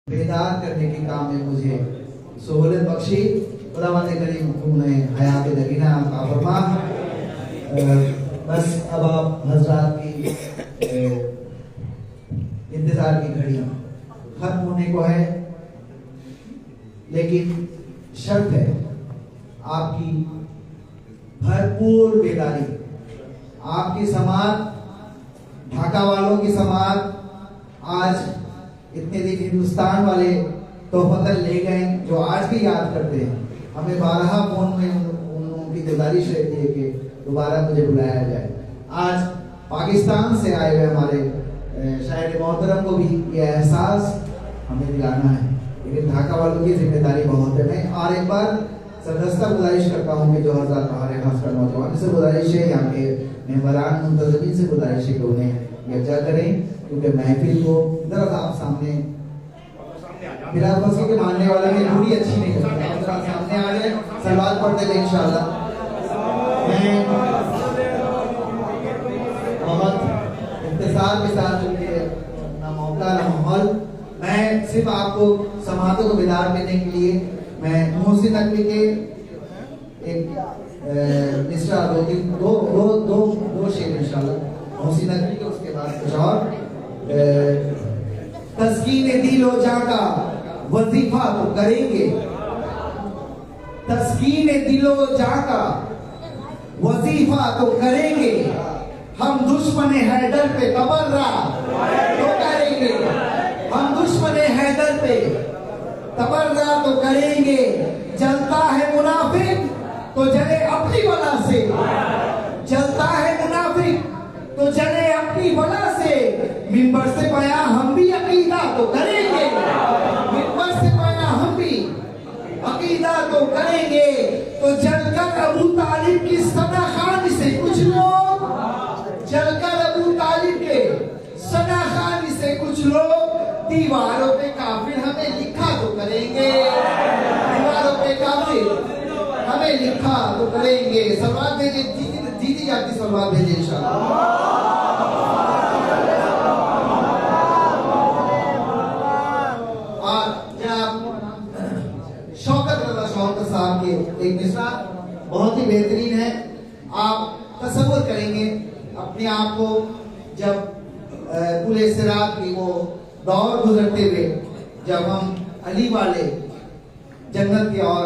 बेदार करने के काम में मुझे सहूलत बख्शी। खुदावंद करीम तुमने हयात दरीना अता फरमा। बस अब आप हजरात की इंतजार की घड़ी खत्म होने को है, लेकिन शर्त है आपकी भरपूर बेदारी। आपकी समाज, ढाका वालों की समाज आज इतने दिन हिंदुस्तान वाले तोहफतन ले गए जो आज भी याद करते हैं। हमें 12 फोन में उनकी गुजारिश रहती है कि दोबारा मुझे बुलाया जाए। आज पाकिस्तान से आए हुए हमारे शायर मोहतरम को भी ये एहसास हमें दिलाना है, लेकिन ढाका वालों की जिम्मेदारी बहुत है। मैं और एक बार सरदस्ता गुजारिश करता हूँ कि जो हजरात हमारे खासकर नौजवान से गुजारिश है, यहाँ के मेंबरान मुंतजमीन से गुजारिश है कि उन्हें यकजा करें, क्योंकि महफिल को जरा आप सामने बिलाल फसी के मानने वाले में पूरी अच्छी नहीं करते, जरा सामने आ जाए, सलात पढ़ते हैं इंशाल्लाह। मैं बहुत इंतजार के साथ चुके ना मौका ना माहौल, मैं सिर्फ आपको समातों को बेदार करने के लिए मैं मोहसिन नकवी के एक मिसरा दो शेर इंशाल्लाह मोहसिन नकवी के, उसके बाद कुछ और तस्कीन दिलो जा का वजीफा तो करेंगे, तस्कीन दिलो जा का वजीफा तो करेंगे, हम दुश्मन हैदर पे तबर्रा तो करेंगे, हम दुश्मन हैदर पे तबर्रा तो करेंगे। जलता है मुनाफिक तो जले अपनी बला से, जलता है मुनाफिक तो जले अपनी बला से, मिंबर से बयां हम भी अकीदा तो करेंगे, मिंबर से बयां हम भी अकीदा तो करेंगे। तो जलकर अबू तालिब की सना खान से कुछ लोग, जलकर अबू तालिब के सना खान से कुछ लोग दीवारों पे काफिर हमें लिखा तो करेंगे, दीवारों पे काफिर हमें लिखा तो करेंगे। सलवात भेजे, जीती जाती सलवात भेजे इंशाल्लाह। साहब के एक मिसरा बहुत ही बेहतरीन है। आप तसव्वुर करेंगे अपने आप को जब पूरे सिरात की वो दौर गुजरते हुए, जब हम अली वाले जन्नत की ओर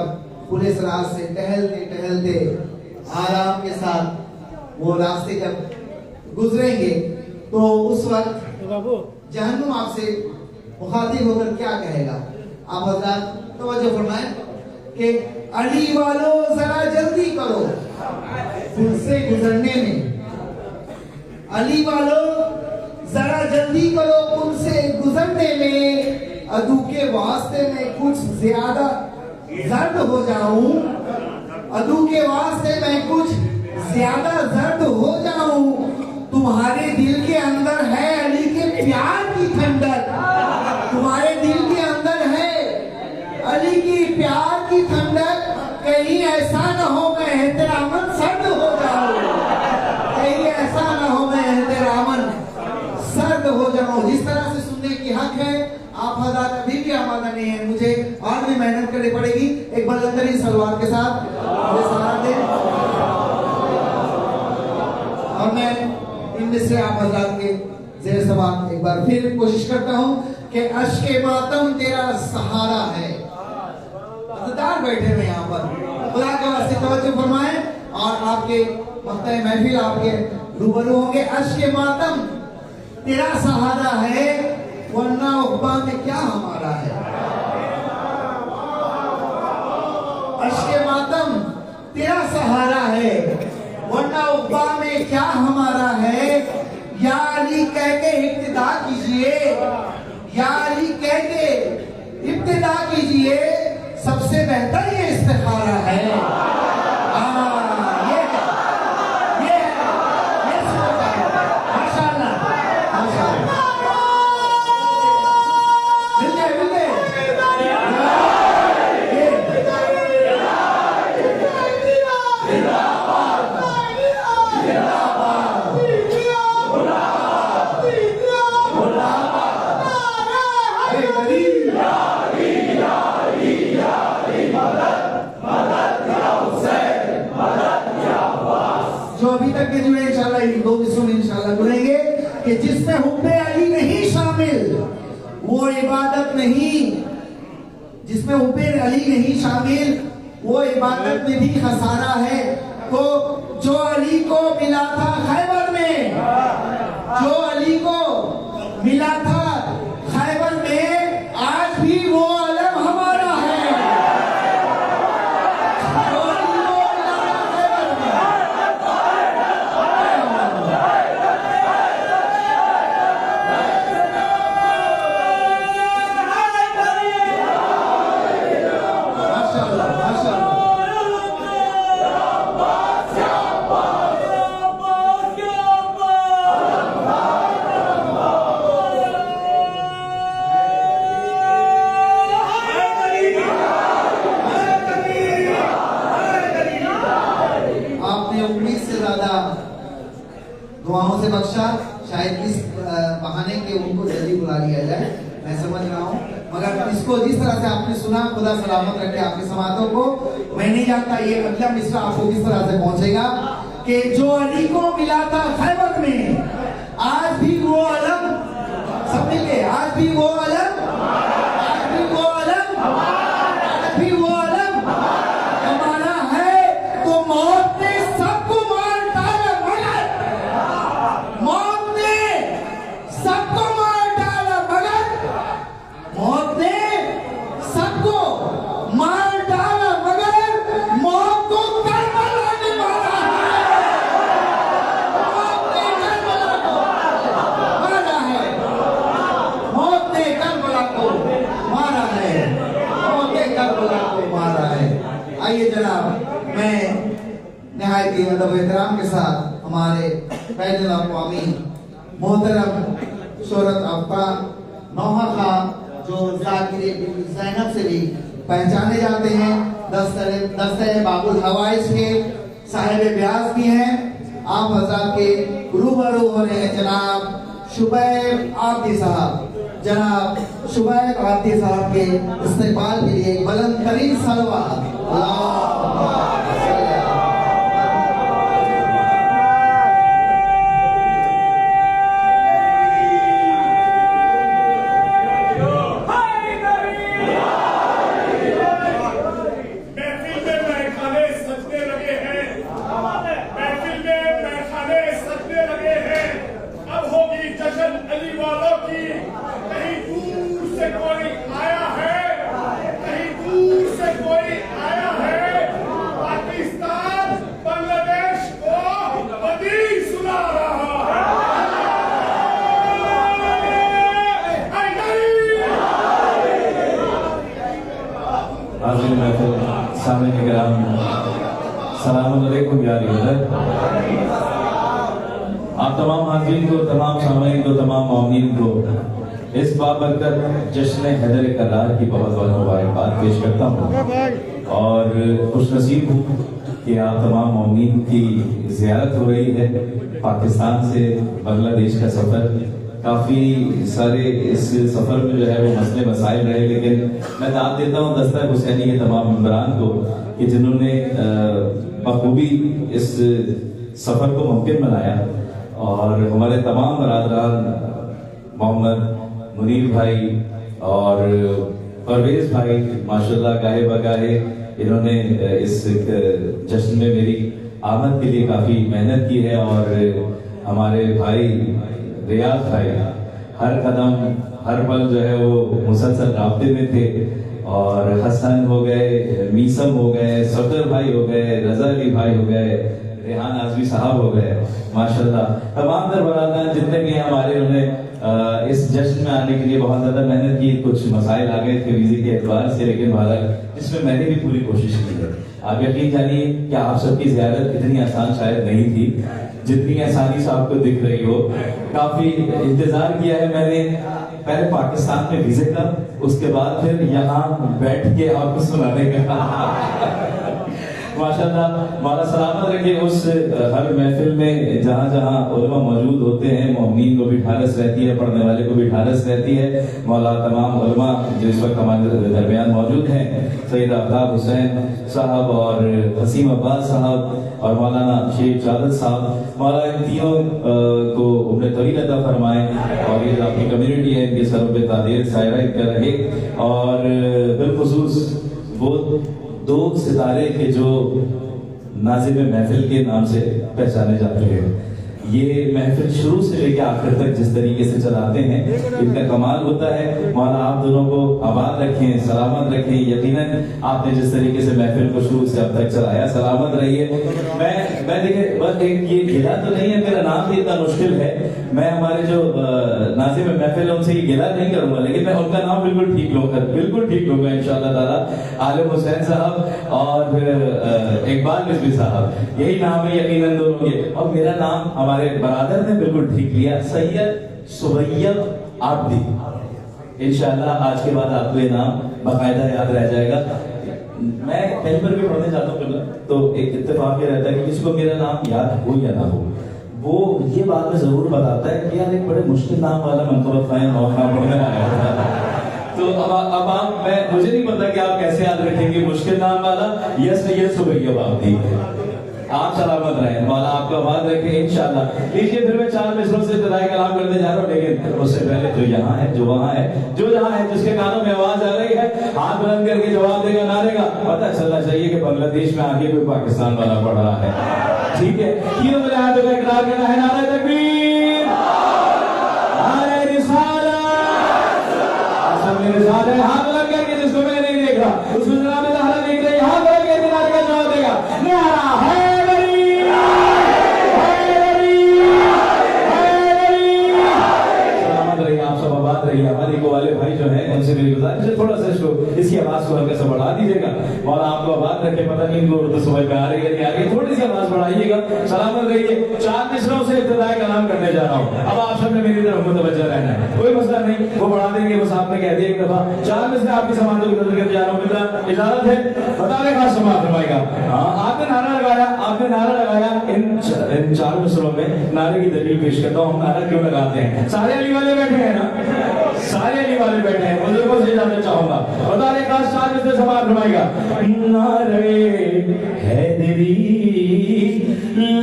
पूरे सिरात से टहलते टहलते आराम के साथ वो रास्ते जब गुजरेंगे, तो उस वक्त जहन्नुम आपसे मुखातिब होकर क्या कहेगा। आप हज़रात तवज्जो फरमाएं कि अली वालों जरा जल्दी करो पुल से गुजरने में, अली वालों जरा जल्दी करो पुल से गुजरने में, अदू के वास्ते में कुछ ज्यादा जर्द हो जाऊं, अदू के वास्ते में कुछ ज्यादा जर्द हो जाऊं। तुम्हारे दिल के अंदर है अली के प्यार की ठंडक, तुम्हारे दिल के अंदर है अली की प्यार की ठंडक, कहीं ऐसा न हो मैं एहतरामन सर्द हो जाऊं, कहीं ऐसा न हो मैं एहतरामन सर्द हो जाऊं। जिस तरह से सुनने की हक है, आप हज़रात अभी भी आमादा नहीं है, मुझे और भी मेहनत करनी पड़ेगी। एक बुलंदतरीन सलवार के साथ मुझे सलाम दें, और मैं इनमें से आप हज़रात के ज़ेर सवाल एक बार फिर कोशिश करता हूं कि अश्के मातम तेरा सहारा है। बैठे हुए यहाँ पर खुदा के वास्ते तवज्जो फरमाएं, और आपके वक्ता महफिल आपके रूबरू होंगे। अश्के मातम तेरा सहारा है, वरना उक़बा में क्या हमारा है। अश्के मातम तेरा सहारा है, वरना उक़बा में क्या हमारा है। या अली कह के इब्तिदा कीजिए, या अली कह के इब्तिदा कीजिए, सबसे बेहतर ये इस्तिखारा है। माशाअल्लाह, माशाअल्लाह। Yeah. इबादत नहीं, जिसमें हुब्बे अली नहीं शामिल, वो इबादत में भी खसारा है। तो जो अली को मिला था खैबर में, जो अली को मिला था खैबर में, आज भी वो अलम हमारा है। जो अली को मिला था खैबर में। माशाअल्लाह माशाअल्लाह। दुआओं से बख्शा, शायद इस बहाने के उनको जल्दी बुला लिया जाए, मैं समझ रहा हूँ, मगर इसको जिस तरह से आपने सुना, खुदा सलामत रखे आपकी समातों को। मैं नहीं जानता ये अगला मिसरा आपको किस तरह से पहुंचेगा कि जो अली को मिला था खैबर में, आज भी वो अलम, सब मिलके, आज भी वो अलम, आज भी वो अलम, आज भी वो अलम हमारा है। तो मौत ने सबको मार डाला, मगर मौत ने सबको मार डाला, मगर मौत ने सबको मार डाला, मगर मौत को करबला ने मारा है। मौत ने करबला को मारा है, मौत ने करबला को मारा है, मौत ने करबला को मारा है। आइए जनाब, मैं निहायत ही अदब एहतराम के साथ हमारे बैनुल अक़वामी मोहतरम शोहरत आफ्ता नौहा खां, जो ज़ाकिरे बीबी ज़ैनब से भी पहचाने जाते हैं, दस्ते बाबुल हवाइज के साहिब ब्याज भी हैं, आप हज़रात के रूबरू हो रहे हैं जनाब शुबैब आब्दी साहब। जनाब शुबैब आब्दी साहब के इस्तेक़बाल के लिए बुलंद तरीन सलवात। अली वालों की कहीं दूर से कोई आया है, कहीं दूर से कोई आया है, पाकिस्तान बांग्लादेश को बदी सुना रहा है। हाज़िर महफ़िल सामईन किराम, सलाम अलैकुम या रियादत। आप तमाम हाज़रीन को, तमाम सामईन को, तमाम मौमीन को इस बाबरकत जश्न हैदर करार की बहुत बहुत मुबारकबाद पेश करता हूँ और खुश नसीब हूँ कि आप तमाम मौमीन की ज़ियारत हो रही है। पाकिस्तान से बांग्लादेश का सफ़र, काफ़ी सारे इस सफ़र में जो है वो मसले मसाइल रहे, लेकिन मैं दाद देता हूँ दस्ता हुसैनी के तमाम मेंबरान को कि जिन्होंने बखूबी इस सफ़र को मुमकिन बनाया, और हमारे तमाम बरादरान मोहम्मद मुनीर भाई और परवेज भाई माशाल्लाह गाहे बगाहे इन्होंने इस जश्न में मेरी आमद के लिए काफ़ी मेहनत की है। और हमारे भाई रियाज भाई हर कदम हर पल जो है वो मुसलसल राब्ते में थे, और हसन हो गए, मीसम हो गए, सफदर भाई हो गए, रजा अली भाई हो गए, रेहान आजमी साहब हो गए, माशाल्लाह तमाम दरबरादान जितने भी हैं हमारे, उन्हें इस जश्न में आने के लिए बहुत ज़्यादा मेहनत की। कुछ मसाइल आ गए थे वीज़े के एतबार से, लेकिन बहरहाल इसमें मैंने भी पूरी कोशिश की है। आप यकीन जानिए कि आप सबकी ज़ियारत इतनी आसान शायद नहीं थी जितनी आसानी से आपको दिख रही हो। काफ़ी इंतज़ार किया है मैंने, पहले पाकिस्तान में वीज़े का, उसके बाद फिर यहाँ बैठ के आपको सुनाने का। माशाल्लाह। मौला सलामत रखे उस हर महफिल में जहाँ जहाँ उलमा मौजूद होते हैं, मोमिनीन को भी ठारस रहती है, पढ़ने वाले को भी ठारस रहती है। मौला तमाम उलमा जो इस वक्त हमारे दरमियान मौजूद हैं, सैयद आफ्ताब हुसैन साहब और हसीम अब्बास साहब और मौलाना शेख जावेद साहब, मौला इन तीनों को उम्र तवील अता फरमाए और ये जो आपकी कम्युनिटी है इनके सरों पे तादीर सायरा इनका रहे। और बिलखुसूस वो दो सितारे के जो नाज़िम महफिल के नाम से पहचाने जाते हैं, ये महफिल शुरू से लेकर आखिर तक जिस तरीके से चलाते हैं इनका कमाल होता है। मौला आप दोनों को आबाद रखें, सलामत रखें। यकीनन आपने जिस तरीके से महफिल को शुरू से अब तक चलाया, सलामत रहिए। मैं देखिए बस एक ये गिला तो नहीं है, मेरा नाम भी इतना मुश्किल है, मैं हमारे जो नाज़िम महफिल है उनसे ये गिला नहीं करूंगा, लेकिन मैं उनका नाम बिल्कुल ठीक लूंगा इंशाअल्लाह ताला। आलिम हुसैन साहब और इकबाल रिजवी साहब, यही नाम है यकीनन दोनों के। और मेरा नाम हमारे बरादर ने बिल्कुल ठीक लिया, सैयद सुबैयब आब्दी। इंशाअल्लाह आज के बाद आपको ये नाम बाकायदा याद रह जाएगा। मैं कहीं पर भी पढ़ने जाता हूँ तो एक इत्तेफाक ये रहता है कि किसी को मेरा नाम याद हो या ना हो, वो ये बात में जरूर बताता है कि यार एक बड़े मुश्किल नाम वाला मंतूबा फाइन और नाम पढ़ने आया था। तो अब आप मुझे नहीं पता कि आप कैसे याद रखेंगे मुश्किल नाम वाला। यस सुबैयब आब्दी, आप सलामत रहें, मौला आपको आबाद रखे इंशाअल्लाह। लीजिए फिर मैं 4 मिसरों से इब्तिदाई कलाम करने जा रहा हूँ, लेकिन उससे पहले जो यहाँ है, जो वहाँ है, जो जहाँ है, जिसके कानों में आवाज आ रही है, हाथ बुलंद करके जवाब देगा ना देगा। पता चलना चाहिए कि बांग्लादेश में आगे कोई पाकिस्तान वाला पढ़ रहा है, ठीक है। तीनों मेरे हाथों का इकरार करना है, नारे तकबीर, नारे रिसालत। सब मेरे साथ है, हाथ बुलंद करके, जिसको मैं नहीं देख रहा उसको जनाब ज़हरा देख रही, हाथ बुलंद करके नारे का जवाब देगा। नारा है रही। हमारे को वाले भाई जो है उनसे मेरी गुजारिश है, थोड़ा सा इसको इसकी आवाज को हल्का सा बढ़ा दीजिएगा और आपको आवाज रखे, पता नहीं इनको उर्दू समझ में आ रही है नहीं आ रही है, थोड़ी सी आवाज बढ़ाइएगा। सलामत रहिए। 4 मिसरों से इब्तिदाई कलाम करने जा रहा हूँ। अब आप सबने मेरी तरफ मुतवज्जह रहना है, कोई मसला नहीं, वो बढ़ा देंगे, बस आपने कह दिया एक दफा। 4 मिसरे आपकी समातों की नजर करके जा रहा हूँ, इजाजत है, बताने का समात फरमाएगा। आपने नारा लगाया, इन 4 मिसरों में नारे की दलील पेश करता हूँ। हम नारा क्यों लगाते हैं? सारे अली वाले बैठे हैं ना, सारे अली वाले बैठे हैं, बुजुर्गों से जानना चाहूंगा, बताने का 4 मिसरे समात फरमाएगा। नारे हैदरी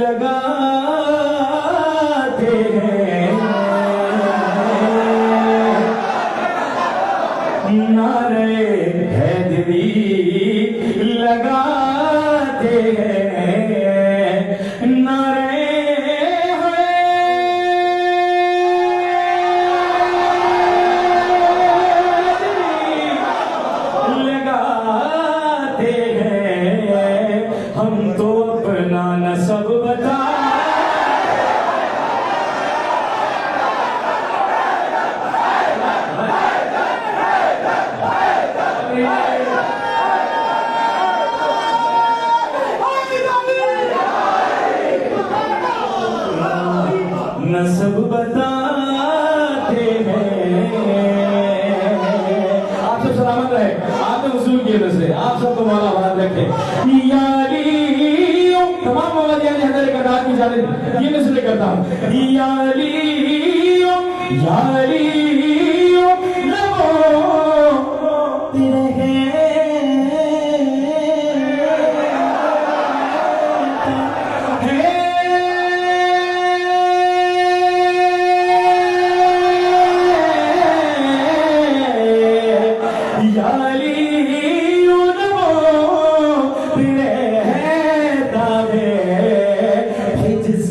लगाते हैं, नारे हैदरी लगाते हैं, नारे लगाते हैं, हम तो अपना नसब बता नसब बताते हैं। आप सब सलामत रहे, आपने वसूल किए नसले, आप सबको मौला आबाद रखे। याली तमाम मौला यानी हज़रत करदार की जाने ये नसले करता हूँ। याली याली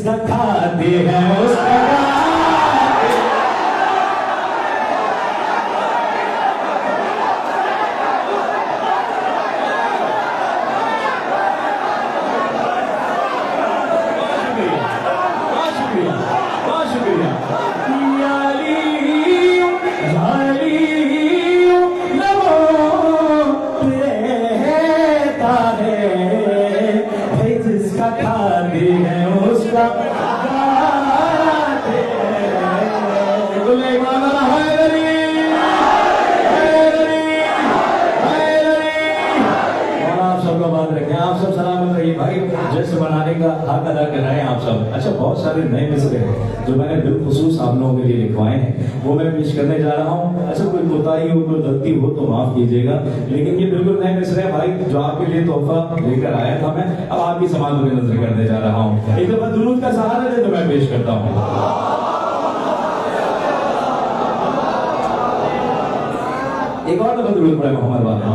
खाते हैं उसका शुक्रिया। का हक अदा कर रहे हैं आप सब। अच्छा, बहुत सारे नए मिसरे हैं जो मैंने बिलखुसूस आप लोगों के लिए लिखवाए हैं, वो मैं पेश करने जा रहा हूँ। अच्छा, कोई कोताही हो, कोई गलती हो तो माफ कीजिएगा, लेकिन ये बिल्कुल नए मिसरे हैं भाई, जो आपके लिए तोहफा लेकर आया था मैं, अब आपकी समाज में नजर करने जा रहा हूँ। एक दफा दुरूद का सहारा दे तो मैं पेश करता हूँ। एक और दफा दुरूद पढ़े मोहम्मद वाले।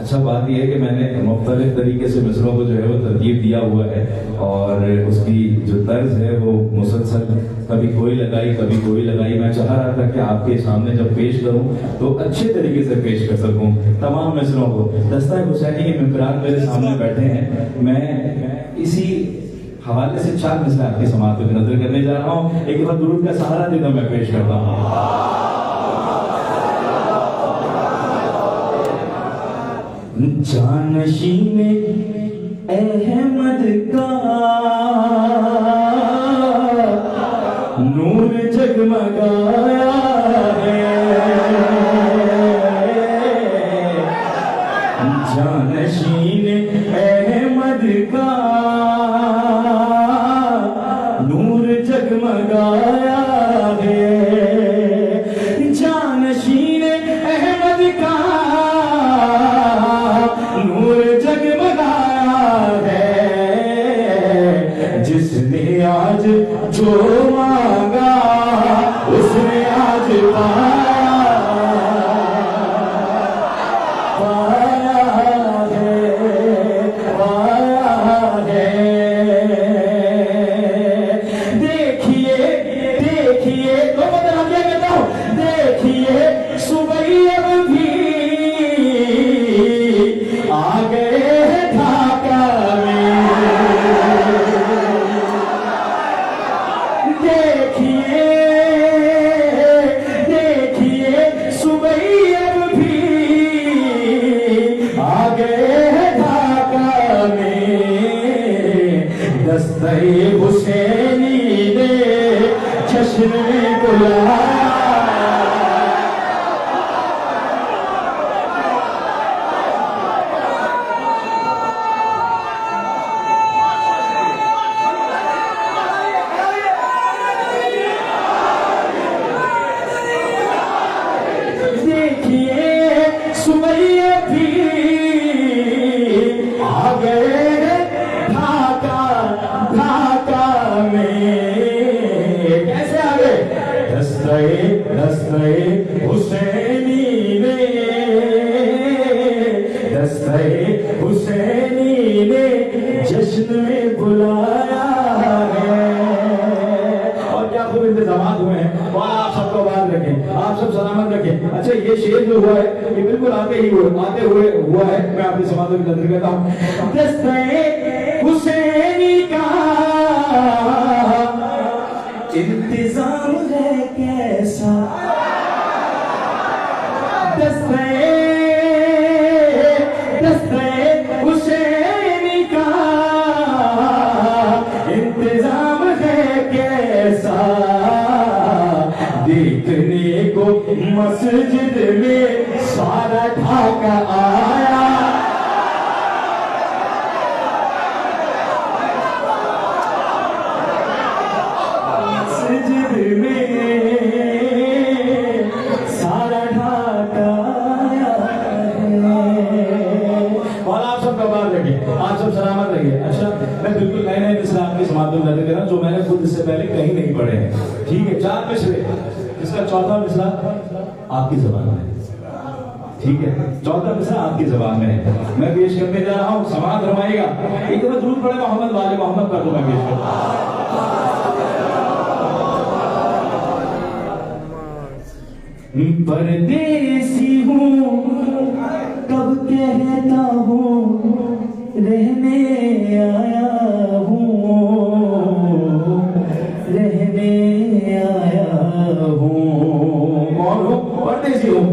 अच्छा, बात यह है कि मैंने मुख्तलिफ तरीके से मिसरों को जो है वो तरतीब दिया हुआ है, और उसकी जो तर्ज है वो मुसलसल कभी कोई लगाई कभी कोई लगाई। मैं चाह रहा था कि आपके सामने जब पेश करूं तो अच्छे तरीके से पेश कर सकूं तमाम मिसरों को। दस्ता हुसैनी के मेंबरान मेरे सामने बैठे हैं, मैं इसी हवाले से 4 मिसरे आपकी समाअत पे नजर करने जा रहा हूँ। एक बार दुरूद का सहारा देना मैं पेश करता हूँ। जानशीन अहमद का नूर जगमगाया है, जानशीन अहमद का नूर जगमगाया है, जानशीन अहमद का नूर जगमगाया है, जिसने आज जो मांगा उसने आज पाया है। देखिए देखिए, तो बता दिया कहता हूँ, देखिए सुबह अब भी आ गए ढाका में, देखिए देखिए सुबह अब भी आ गए ढाका में, दस्ते हुसैनी ने जश्न में बुलाया। हुसैनी ने जश्न में बुलाया है। और क्या खूब इंतजामात हुए हैं, और आप सबको बात रखें, आप सब सलामत रखें। अच्छा, ये शेर जो हुआ है ये बिल्कुल आते हुए हुआ है, मैं आपकी समातों की नजर करता हूँ। दस्ते हुसैनी का इंतजाम है कैसा, दस्ते हुसैनी का इंतजाम है कैसा, देखने को मस्जिद में सारा ढाका आया, मस्जिद में सारा ढाका आया है। और आप सब कबार लगे, आप सब सलामत लगे। अच्छा, मैं बिल्कुल नए नए मिसरे आपकी समाअत में नजर कर रहा हूं जो मैंने खुद इससे पहले कहीं नहीं पढ़े हैं। ठीक है, 4 मिसरे, इसका चौथा मिसरा आपकी ज़बान में है। ठीक है, चौथा मिसरा आपकी ज़बान में है, मैं पेश करने जा रहा हूँ, समाअत फरमाइएगा। एक दफा दुरूद पढ़े मोहम्मद वाले मोहम्मद पर, तो मैं पेश करता हूँ। परदेसी हूँ कब कहता हूँ रहने आया हूँ, रहने आया हूँ। कौन हूँ? परदेसी हूँ,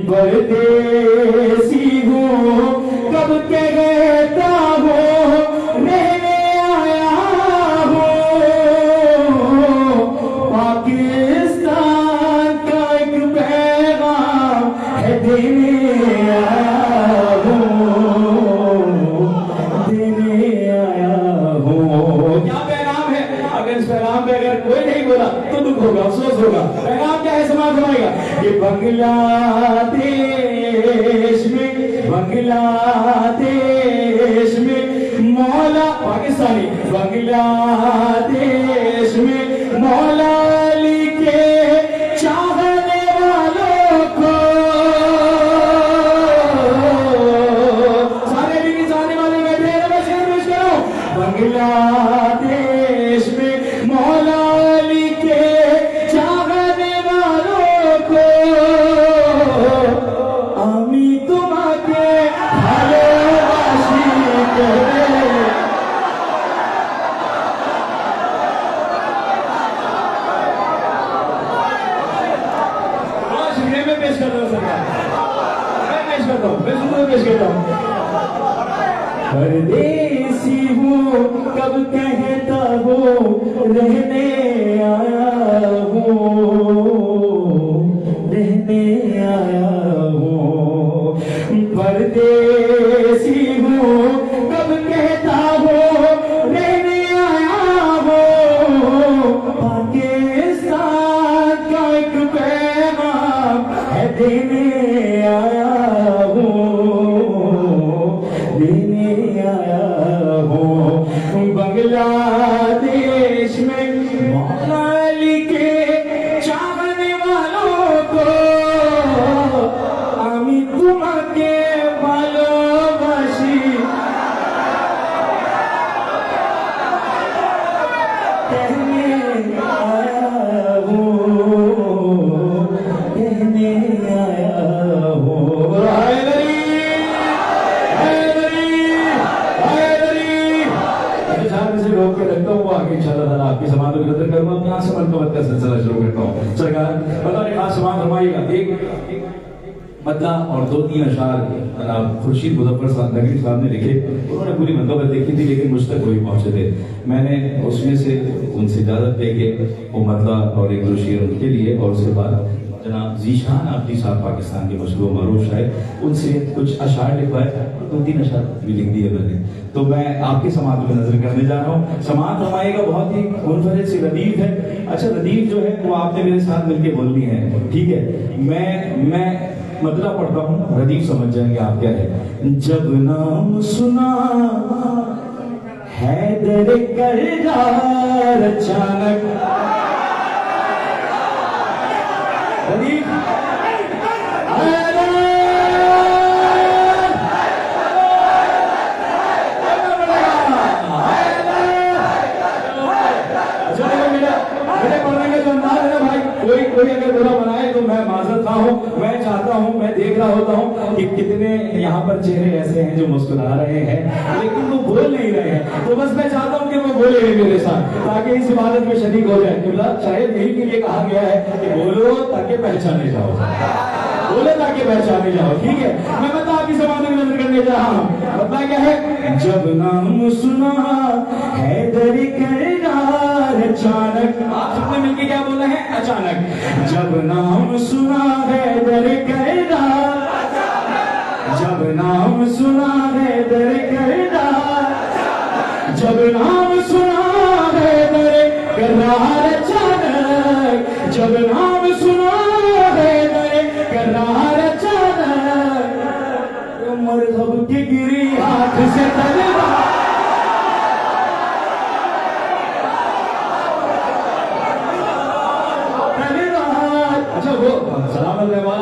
परदेसी हूँ कब कहता हूँ रहने आया हूँ, पाकिस्तान का एक पैगाम है देने आया पैगाम क्या है समाज फरमाइएगा कि बांग्लादेश में मौला पाकिस्तानी बांग्लादेश में मौला अली के चाहने वालों को सारे भी चाहने वाले बैठे हैं पेश करो बांग्लादेश में मौला अली के चाहने वालों को আমি তোমাকে ভালোবাসি করে मैं पेश करता हूँ सरकार मैं पेश करता हूँ मैं सुंदर पेश करता हूँ परदेसी हूँ कब कहता हूँ रहने आया हूँ परदेसी हूँ कब कहता हूँ रहने आया हूँ पाकिस्तान का एक पैगाम है देने आया हूँ बांग्लादेश में मौला अली के चाहने वालों को আমি তোমাকে ভালোবাসি कहने आया हूँ लोग के रखता हूँ आगे इंशाअल्लाह ताला आपकी समाज को कदर करूँगा अपने यहाँ से मरतबत का सिलसिला शुरू करता हूँ सरकार बताने खास समाज फरमाइएगा एक मतला और 2-3 अशार जनाब खुर्शीद मुजफ्फर साहब नगरी साहब ने लिखे उन्होंने पूरी मनकबत देखी थी लेकिन मुझ तक वही पहुंचे थे मैंने उसमें से उनसे इजाजत लेके वो मतला और एक दो शेर उनके लिए और उसके बाद जनाब जीशान आफरी साहब पाकिस्तान के मशहूर मारूफ शायर उनसे कुछ अशार लिखवाए 2-3 अशार भी लिख दिए मैंने तो मैं आपके समाज में नजर करने जा रहा हूँ समाज हमारे बहुत ही मुनफरिद सी रदीफ है अच्छा रदीफ जो है वो आपने मेरे साथ मिलकर बोलनी है ठीक है मैं मतलब पढ़ता हूँ रदीफ समझ जाएंगे आप क्या है जब नाम सुना हैदर करदार अचानक रदीफ कोई अगर बुरा बनाए तो मैं माजरत खा हूँ मैं चाहता हूँ मैं देख रहा होता हूँ कि कितने यहाँ पर चेहरे ऐसे हैं जो मुस्कुरा रहे हैं लेकिन वो बोल नहीं रहे हैं तो बस मैं चाहता हूँ कि वो बोले मेरे साथ ताकि इस इबादत में शरीक हो जाए क्योंकि शायद यही के लिए कहा गया है कि बोलो ताकि पहचाने जाओ बोले ताकि पहचाने जाओ ठीक है मैं बता आपकी समाज में नजर करने जा रहा हूँ बता क्या है जब नाम सुना हैदर करदार अचानक आप सबने मिलकर क्या बोला है अचानक जब नाम सुना हैदर करदार जब नाम सुना हैदर करदार जब नाम सुना हैदर करदार अचानक जब नाम सुना हैदर करदार अचानक मरहब की गिरी हाथ से तलवार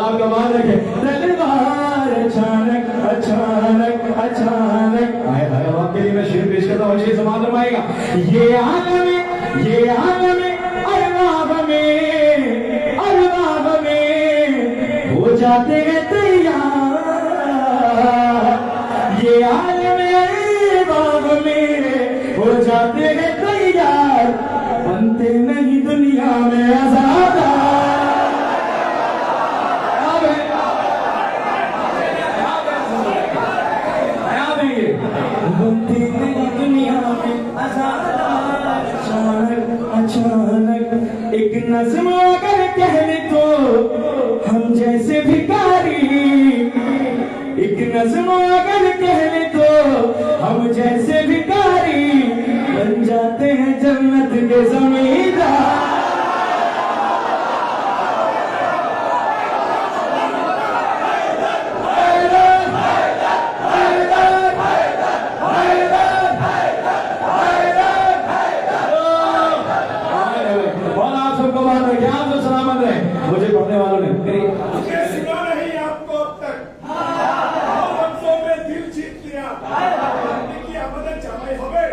आपका मान रखे तलवार अचानक अचानक अचानक आए हाय आपके लिए मैं शेर पेश करता हूँ शेर समाज फरमाएगा ये आलम अरबाब में हो जाते हैं तैयार ये आलम अरबाब में हो जाते हैं तैयार बनते नहीं दुनिया में आजाद दुनिया में अचानक एक नज़्म अगर कहने तो हम जैसे भिखारी एक नज़्म अगर कहने तो हम जैसे भिखारी बन जाते हैं जन्नत के ज़मींदार रखे, आप तो सलामत रहे। मुझे पढ़ने वालों ने मुझे सुना नहीं आपको अब तक, और लफ्जों में दिल जीत लिया, देखिए आमदन जमाई होवे।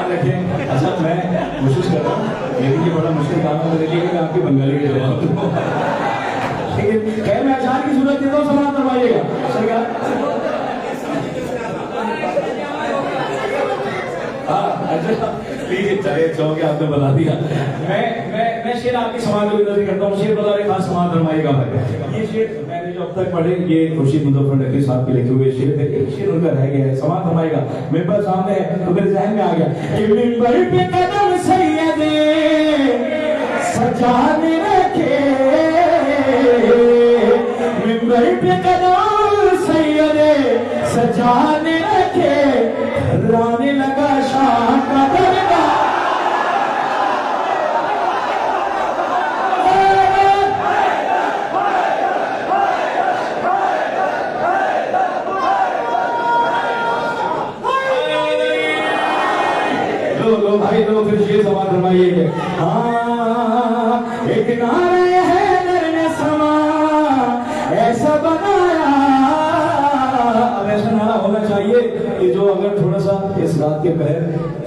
रखें। अच्छा मैं कोशिश कर रहा हूँ, लेकिन ये बड़ा मुश्किल काम है मेरे लिए कि मैं आपकी बंगाली के जवाब दूँ। लेकिन खैर मैं अचार की सूरत देता हूँ, समाप्त करवाइएगा। हाँ अच्छा प्लीज चले चौके आपने बता दिया। मैं शेर आपकी समाज को नजर करता हूँ। शेर बता रहे खास समाज फरमाइएगा भाई। ये शेर मैंने जो अब तक पढ़े ये खुर्शीद मुजफ्फर नकवी साहब के लिखे हुए शेर थे। एक शेर उनका रह गया है, समाज फरमाइएगा। मिंबर सामने है तो मेरे जहन में आ गया कि मिंबर पे कदम सैयदे सजाने रखे, मिंबर पे कदम सैयदे सजाने रखे, राने लगा शाह का दरबार। लो भाई लो फिर शेर समाज फरमाइए। हाँ एक नारे है दर ने समा ऐसा बनाया। अब ऐसा नारा होना चाहिए कि जो अगर थोड़ा सा इस रात के पहर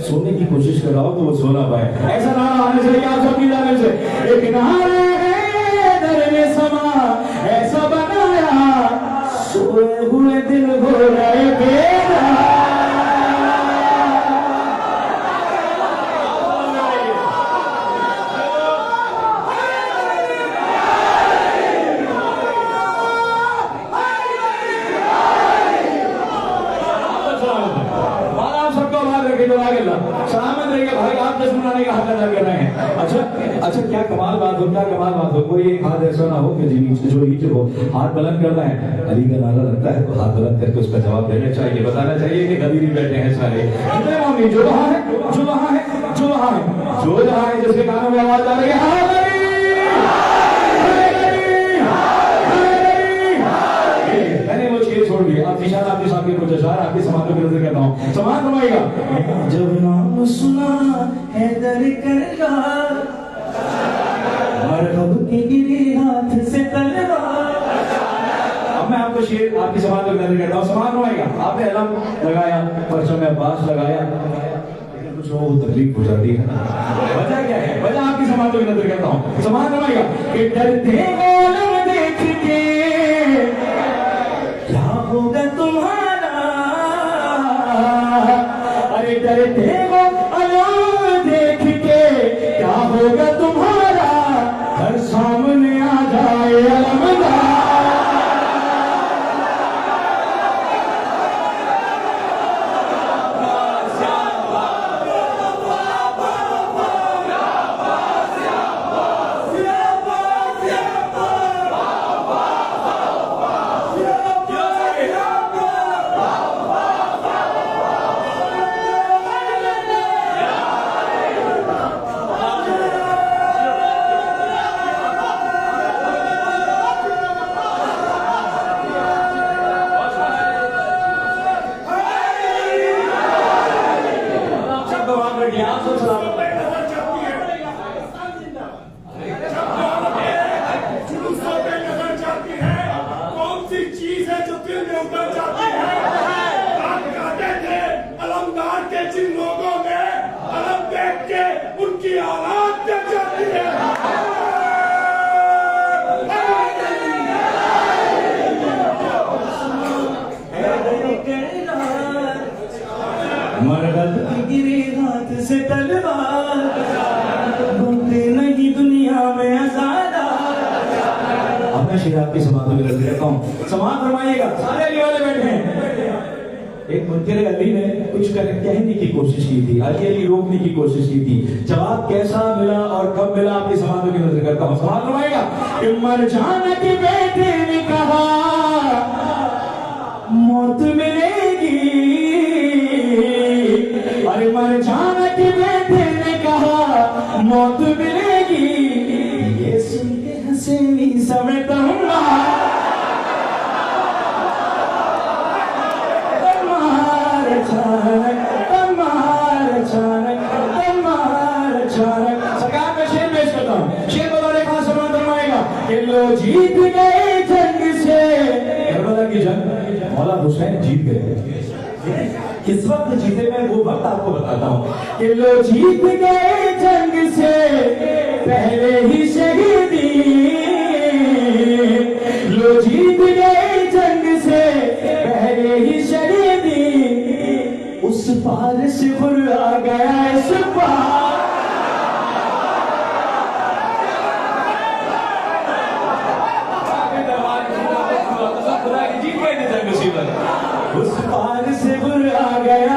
सोने की कोशिश कर रहा हो तो वो सो ना पाए। ऐसा नारा आने चाहिए आप सबकी जानिब से। एक नारे है दर ने समा ऐसा बनाया, सोए हुए दिल हो रहे बेदार। सलामत रहिए भाई, आप जश्न मनाने का हक अदा कर रहे हैं। अच्छा क्या कमाल बात हो, क्या कमाल बात हो। कोई एक हाथ ऐसा ना हो कि जो नीचे हो, हाथ बुलंद करना है, अली का नारा लगता है तो हाथ बुलंद करके उसका जवाब देना चाहिए, बताना चाहिए कि गदी नहीं बैठे हैं सारे। जो वहां है जो वहां है जो वहां है जो जहां है, जिसके कानों में आवाज आ रही है मैंने वो शेर छोड़ दिया। अब निशान आपके सामने कुछ अशार आपके समाजों की नजर करता हूँ। समाज फरमाइएगा। जब नाम सुना हैदर करगा, मरहब के गिरे हाथ से तलवार। अब मैं आपको शेर आपकी समाज को नजर करता हूँ। समाज फरमाइएगा। आपने अलम लगाया, परचम में अब्बास लगाया, लेकिन कुछ वो तकलीफ हो जाती है। वजह क्या है? वजह आपकी समाज को नजर करता हूँ। समाज फरमाइएगा कि डरते आलम देख के क्या होगा तुम्हारा, अरे डरते हो आलम देख के क्या होगा तुम्हारा, हर सामने आ जाए अलमदार। मरहब की गिरी हाथ से तलवार, ढूंढते नहीं दुनिया में आजादा। अब मैं शेर आपकी समाधि में रख देता हूँ। समाध फरमाइएगा। सारे अली वाले बैठे हैं। एक मुनकिर अली ने कुछ कहने की कोशिश की थी, अली रोकने की कोशिश की थी। जवाब कैसा मिला और कब मिला आपकी समाधि की नजर करता हूँ। समाध फरमाइएगा कि मरजाना के बेटे ने कहा मौत मिलेगी, अरे मरजाना के बेटे ने कहा मौत मिलेगी, ये सुन के हंसेनी समय जीत गए जंग से, करबला की जंग मौला हुसैन जीत गए। किस वक्त जीते मैं वो वक्त आपको बताता हूं कि लो जीत गए जंग से पहले ही शहीदी, लो जीत गए जंग से पहले ही शहीदी, उस पार से खुर आ गया इस पार। उस पार से गुर आ गया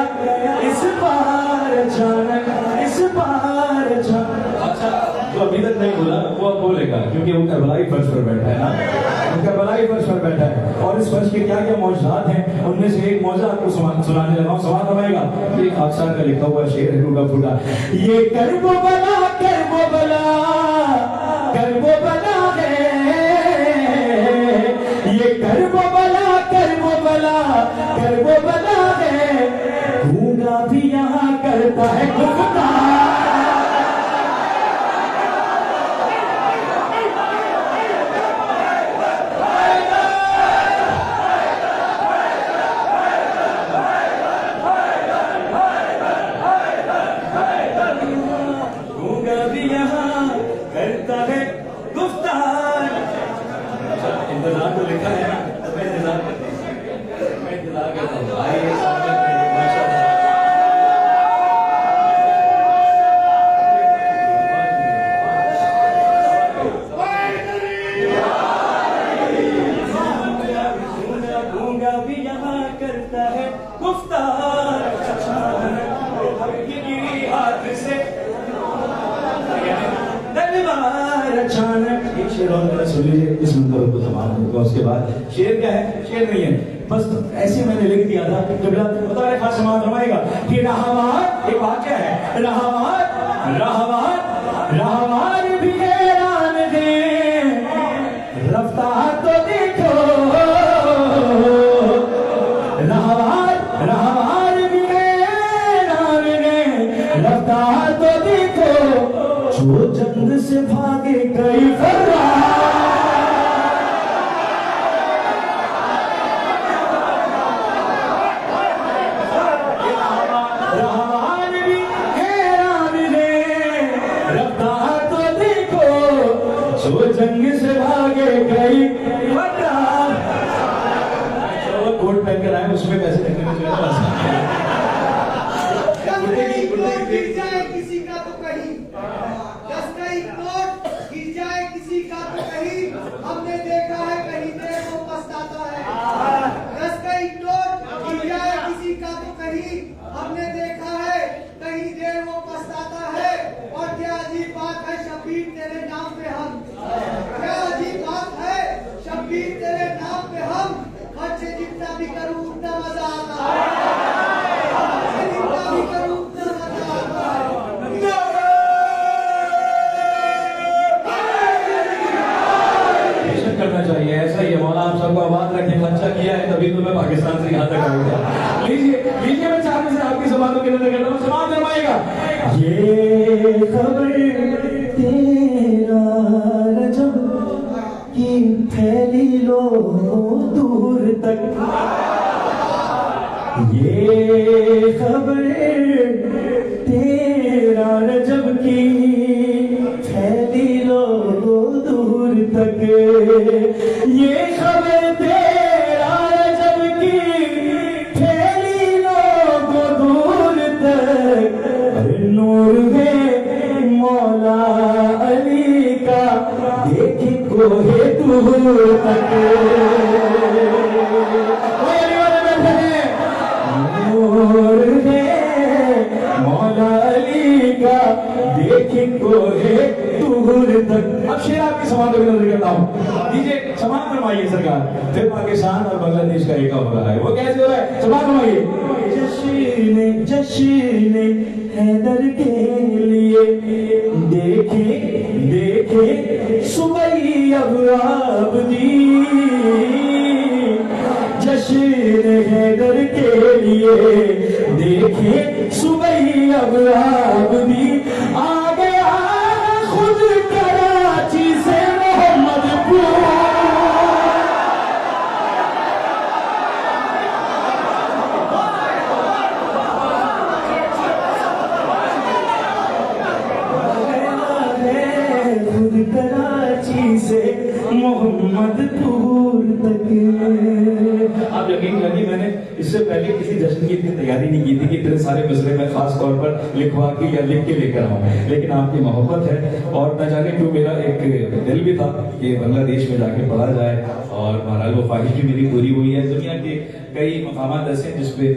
इस पार अचानक, इस पार अचानक। अच्छा जो अभी तक नहीं बोला वो अब बोलेगा, क्योंकि वो करबलाई फर्श पर बैठा है ना, वो करबलाई फर्श पर बैठा है। और इस फर्श के क्या क्या मौजूदात हैं उनमें से एक मौजूद आपको सुनाने लगा हूं। सवाल हमारेगा ये खाकसार का लिखा हुआ शेर है, टूटा फूटा। ये करबो बला करबो बला करबो बला है, ये करबो बला करबो बला करबो बला है, गूंगा भी यहाँ करता है गुफ्तार। गूंगा भी यहाँ करता है गुफ्तार। इंतजार तो लिखा है, मैं इंतजार करता हूँ, मैं इंतजार करता हूँ। आइए सामने गूंगा भी यहाँ करता है गुफ्तार, गिरी हाथ से तलवार अचानक। एक शेर और मेरा सुन लीजिए, इस मंत्र को तमाम होगा। उसके बाद शेर क्या है, शेर नहीं है, बस ऐसे मैंने लिख दिया था। किबला बता रहे खास समाज फरमाएगा कि रहमान, एक वाक्य है, रहमान रहमान रहमान भी हैरान है, रफ्तार तो देखो, रहमान रहमान भी हैरान है, रफ्तार तो देखो, जो जंग से भागे कई फर्रार। रहमान भी हैरान है, रफ्तार तो देखो, जो जंग से भागे कई फर्रार। जो कोट पहन कर आए उसमें पैसे देने में गिर जाए किसी का तो कहीं, 10 का एक नोट गिर जाए किसी का तो कहीं, हमने देखा है कहीं देर वो पछताता है। 10 का एक नोट गिर जाए किसी का तो कहीं, हमने देखा है कहीं देर वो पछताता है। और क्या अजीब बात है शब्बीर तेरे नाम पे हम, क्या अजीब बात है शब्बीर तेरे नाम पे हम, खर्चे जितना भी करूं उतना मजा आता है, जितना भी करूं उतना मजा आता है। करना चाहिए, ऐसा ही है। मौला आप सबको आबाद रखे, अच्छा किया है तभी तो मैं पाकिस्तान से यहाँ तक आऊंगा। लीजिए लीजिए, मैं चाहने से आपकी ज़बानों के अंदर करता हूँ, समाज फरमाएगा ये खबर तेरा रजब की फैली लो दूर तक, ये खबर तेरा रजब की फैली लो दूर तक, ये खबर तेरा रजब की फैली लो दूर तक, नूर है मौला अली का देखे कोहे दूर तक, नूर है मौला अली का देखे कोहे दूर तक। अब शेर आपकी समाज को नजर करता हूँ, दीजिए समाज फरमाइए सरकार। फिर पाकिस्तान और बांग्लादेश का एका हो रहा है, वो कैसे हो रहा है, समाज फरमाइए। जश्न हैदर के लिए देखे देखे सुबह अब दी, जश्न हैदर के लिए देखे सुबह अब दी, आ गया खुद कराची से मोहम्मदपुर। मदपुर तक। आप यकीन करिए मैंने इससे पहले किसी जश्न की इतनी तैयारी नहीं की थी कि इतने सारे मिसरे मैं खास तौर पर लिखवा के या लिख के लेकर आऊँ, लेकिन आपकी मोहब्बत है और न जाने क्यों मेरा एक दिल भी था कि बांग्लादेश में जाके पढ़ा जाए और बहरहाल वो ख्वाहिश भी मेरी पूरी हुई है। दुनिया के कई मकामात ऐसे हैं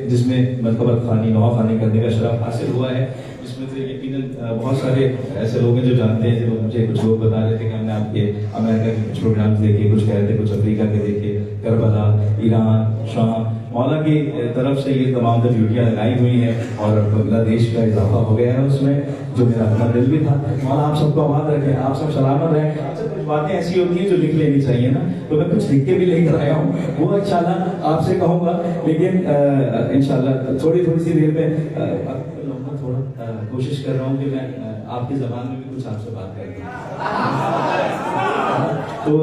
जिसमें मरतबत खानी नवा खानी करने का शरफ हासिल हुआ है, जिसमें से यकीनन बहुत सारे ऐसे लोग हैं जो जानते हैं। जब मुझे कुछ लोग बता रहे थे कि हमने आपके अमेरिका के कुछ प्रोग्राम्स देखे, कुछ कह रहे थे कुछ अफ्रीका के देखे, करबला, ईरान, शाम, मौला की तरफ से ये तमाम जो ड्यूटियाँ लगाई हुई हैं और बांग्लादेश का इजाफा हो गया है उसमें, जो मेरा अपना दिल भी था। मौला आप सबको आबाद रखें, आप सब सलामत रहें। अच्छा कुछ बातें ऐसी होती हैं जो लिख लेनी चाहिए ना, तो मैं कुछ लिख के भी लेकर आया हूँ, वो इंशाल्लाह आपसे कहूँगा, लेकिन इंशाल्लाह थोड़ी सी देर में थोड़ा कोशिश कर रहा हूँ कि मैं आपकी ज़बान में भी कुछ आपसे बात करूँ। तो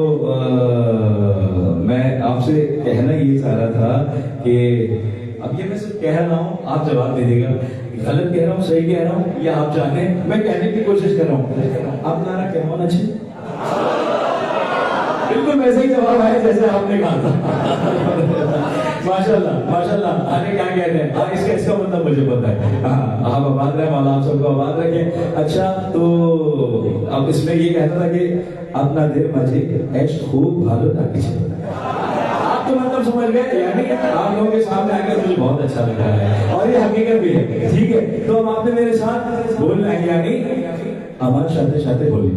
मैं आपसे कहना ये चाह रहा था कि अब ये मैं सिर्फ कह रहा हूँ, आप जवाब दे देगा, गलत कह रहा हूँ सही कह रहा हूँ या आप जाने, मैं कहने की कोशिश कर रहा हूँ। आप नारा क्या होना चाहिए? बिल्कुल वैसे ही जवाब आया जैसे आपने कहा था। माशाल्लाह माशाल्लाह। आगे क्या कहते हैं इसका मतलब मुझे पता है। हाँ आप आबाद रहे, मौला आप सबको आबाद रखे। अच्छा तो अब इसमें ये कहना था कि अपना देर मजे ऐश खूब भालो ना पीछे। आप तो मतलब समझ गए, यानी आप लोगों के सामने आकर मुझे बहुत अच्छा लग रहा है और ये हकीकत भी है, ठीक है। तो अब आपने मेरे साथ बोलना है, यानी हमारे शाते बोलिए।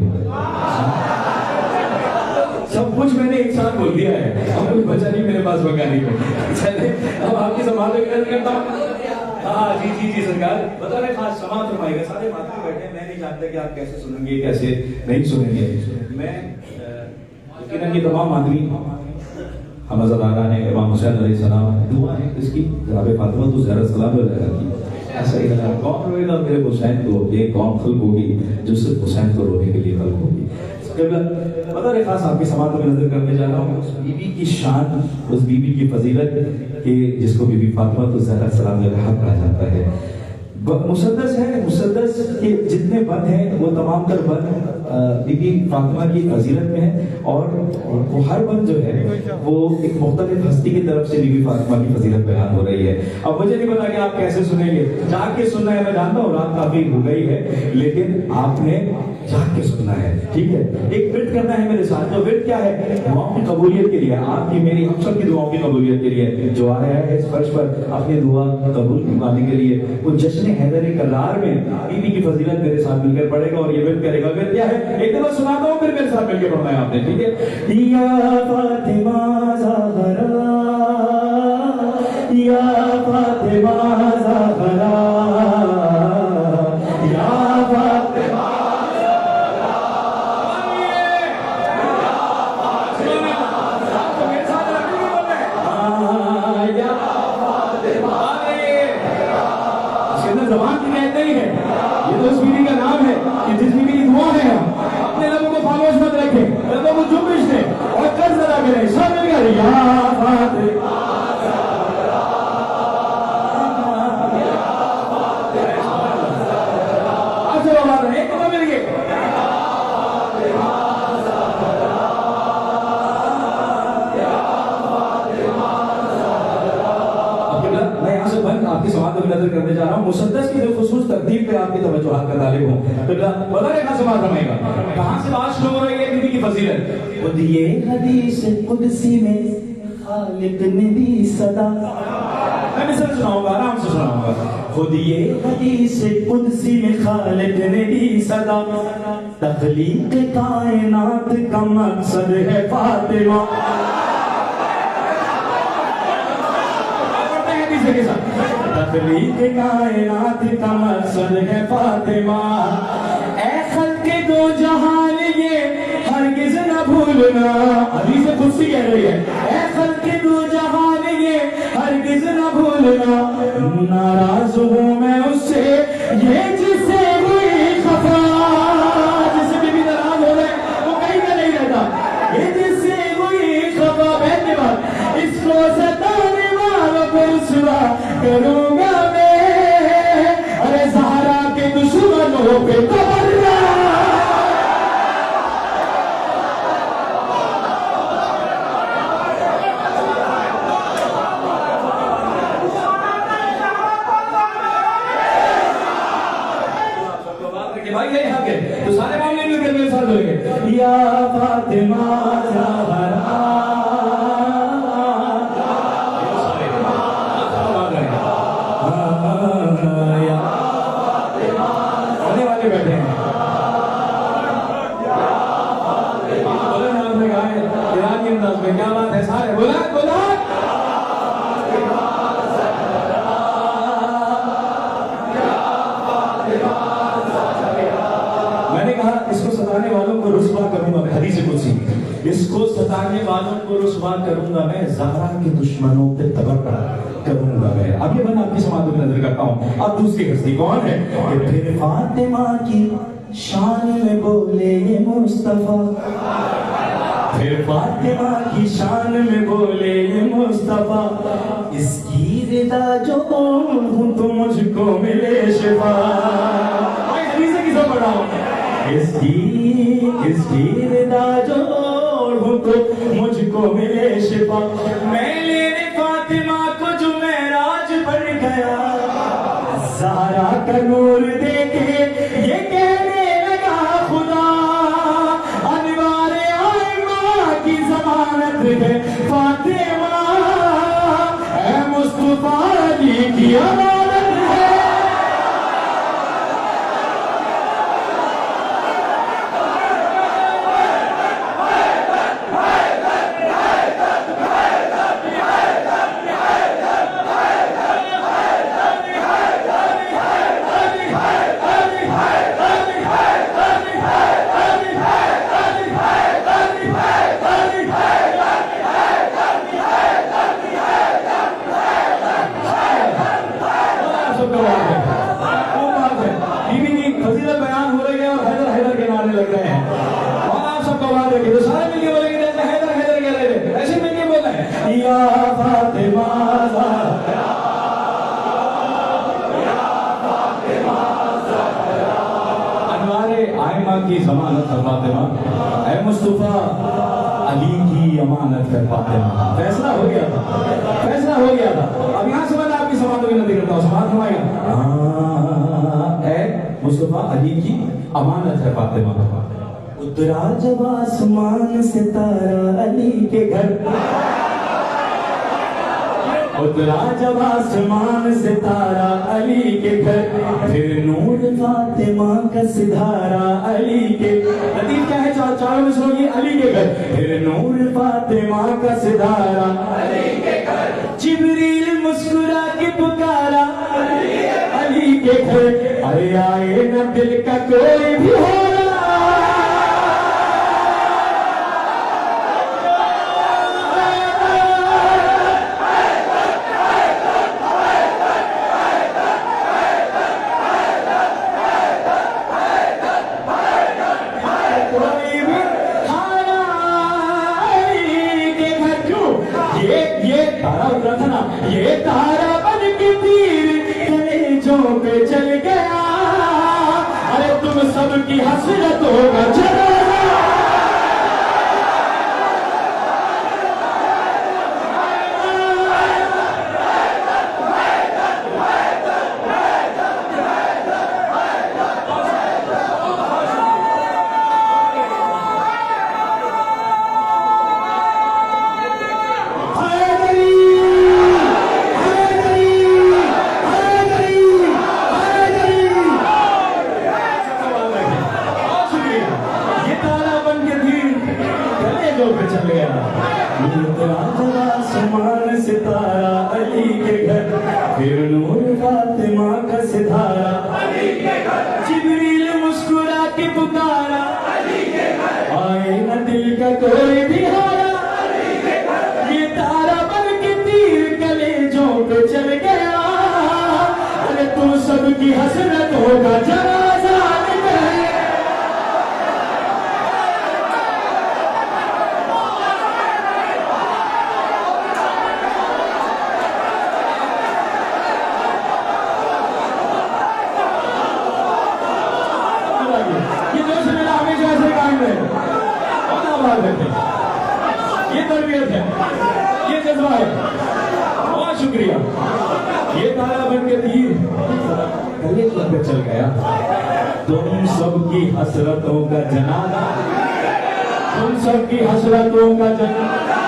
सब कुछ मैंने एक साथ बोल दिया है, अब कुछ बचा नहीं मेरे पास बगाने को। चले अब आपकी समाज करता हूँ। हाँ जी सरकार बता रहे खास समाज फरमाएगा, सारे माथे बैठे हैं, मैं नहीं जानता कि आप कैसे सुनेंगे कैसे नहीं सुनेंगे। मैं यकीनन ये तमाम आदमी हम अज़ादारा ने इमाम हुसैन अलैहिस्सलाम दुआ है इसकी जनाब फातिमा तो ज़हरा सलाम की ऐसा ही लगा कौन रोएगा मेरे हुसैन को, ये कौन खल्क होगी जो सिर्फ हुसैन को रोने के लिए खल्क होगी। पता नहीं खास आपकी समाज में नजर करने जा रहा हूँ उस बीबी की शान, उस बीबी की फजीलत के जिसको बीबी फातिमा तो ज़हरा सलाम कहा जाता है। मुसद्दस है, मुसद्दस के जितने बंद हैं वो तमाम तर बंद बीबी फातिमा की फजीलत में है और वो हर बंद जो है वो एक मुख्तलिफ हस्ती की तरफ से बीबी फातिमा की फजीलत बयान हो रही है। अब मुझे नहीं पता कि आप कैसे सुनेंगे, जाग के सुनना है, मैं जानता हूँ रात काफी हो गई है, लेकिन आपने जाग के सुनना है, ठीक है। एक विर्द करना है मेरे साथ, तो विर्द क्या है? दुआओं की कबूलियत के लिए, आपकी मेरी हम सब की दुआओं की कबूलियत के लिए जो आया है इस फर्श पर अपनी दुआ कबूल करवाने के लिए वो जश्न हैदर करार में बीबी की फजीलत मेरे साथ मिलकर पढ़ेगा और ये विर्द करेगा। विर्द क्या है एक दफा सुनाता हूँ फिर मेरे साथ मिलकर पढ़ना है आपने, ठीक है। या फातिमा ज़हरा, या फातिमा ज़हरा, या फातिमा जबान की कहते ही है, ये तो उस बीवी का नाम है कि जिस बीवी की दुआ है अपने लोगों को खामोश मत रखें, लोगों को जुम्बिश दें और कर्ज अदा करें। सब मिलकर या फातिमा आप सब आवाज है, एक तो मिल गए। आपकी समाज को नजर करने जा रहा हूँ, मुसद्दस की जो खुसूस तरतीब पे आपकी तवज्जो का तालिब हूँ। तो पता है कहाँ समाज रमेगा, कहाँ से बात शुरू हो रही है बीबी की फजीलत। खुद ये हदीस कुदसी में खालिक ने दी सदा, मैं मिसल सुनाऊंगा, आराम से सुनाऊंगा। खुद ये हदीस कुदसी में खालिक ने दी सदा, तख्लीक कायनात का मकसद है फातिमा। तख्लीक कायनात का मकसद है फातिमा, ऐ खल्क़े दो जहान ये हरगिज़ न भूलना। हदीस कुदसी कह रही है, ऐ खल्क़े दो जहान ये हरगिज़ न भूलना। नाराज़ हूँ मैं उससे ये जिसे हुई खफा, जिसे बीवी नाराज़ हो रहे वो कहीं का नहीं रहता, ये जिसे हुई खफा बैठने बाद इसको सताने वालों को रुसवा करूंगा मैं, अरे ज़हरा के दुश्मनों पे तबर्रा। कि भाई यही हक है, तो सारे मामले मिलकर मेरे साथ बोलेंगे या फातिमा ज़हरा। होने वाले बैठे हैं बोले ना, आपने कहा है ईरानी अंदाज में, क्या बात है सारे बोला बोला। मैंने कहा इसको सताने वालों को रुस्वा करूंगा मैं, हदीस कुदसी, इसको सताने वालों को रुस्वा करूंगा मैं, ज़हरा के दुश्मनों पे तबक्का करूंगा मैं। अब ये बना आपकी समाधि में नजर करता हूं। अब दूसरी हस्ती कौन है? कि फिर फातिमा की शान में बोले ये मुस्तफा, फिर फातिमा की शान में बोले ये मुस्तफा, इसकी रिदा जो हूं तो मुझको मिले शिफा। हदीस किसको पढ़ाऊं? इसकी रिदा जो हूं तो मुझको मिले शिफा। मैं लेने फातिमा को जो मेराज पर गया, ज़हरा का नूर देखे ये कहने लगा खुदा, अनवारे आइमा की ज़मानत है फातिमा, ऐ मुस्तफा अली की अमानत है। की ज़मानत है फातिमा, ऐ मुस्तफा अली की अमानत है फातिमा। फैसला हो गया था, फैसला हो गया था। अब यहाँ से मैं आपकी समाधि में नजर करता हूँ, समाध हमारा ऐ मुस्तफा अली की अमानत है फातिमा। उतरा जब आसमान से तारा अली के घर, उतरा जब आसमान से तारा अली के घर, फिर नूर फातिमा का सिधारा अली के। लतीफ क्या है चारों में सुनो, ये अली के घर, फिर नूर फातिमा का सिधारा अली के घर, जिब्रील मुस्कुरा के पुकारा अली के घर, अरे आए न दिल का कोई भी हो ये तारा बन के तीर कलेजों पे चल गया, अरे तुम सबकी हसरत होगा जरा। सितारा अली के घर, फिर नूर फातिमा का सितारा अली के घर, जिब्रील मुस्कुरा के पुकारा अली के घर, आए न दिल का कोई भी हारा अली के घर, ये तारा बन के तीर कलेजों पे चल गया, अरे तुम सबकी हसरत होगा जरा। ये तरबियत है, ये जज्बा है। बहुत शुक्रिया। ये तारा बन के तीर गले पे चल गया। तुम सबकी हसरतों का जनाजा, तुम सबकी हसरतों का जनाजा,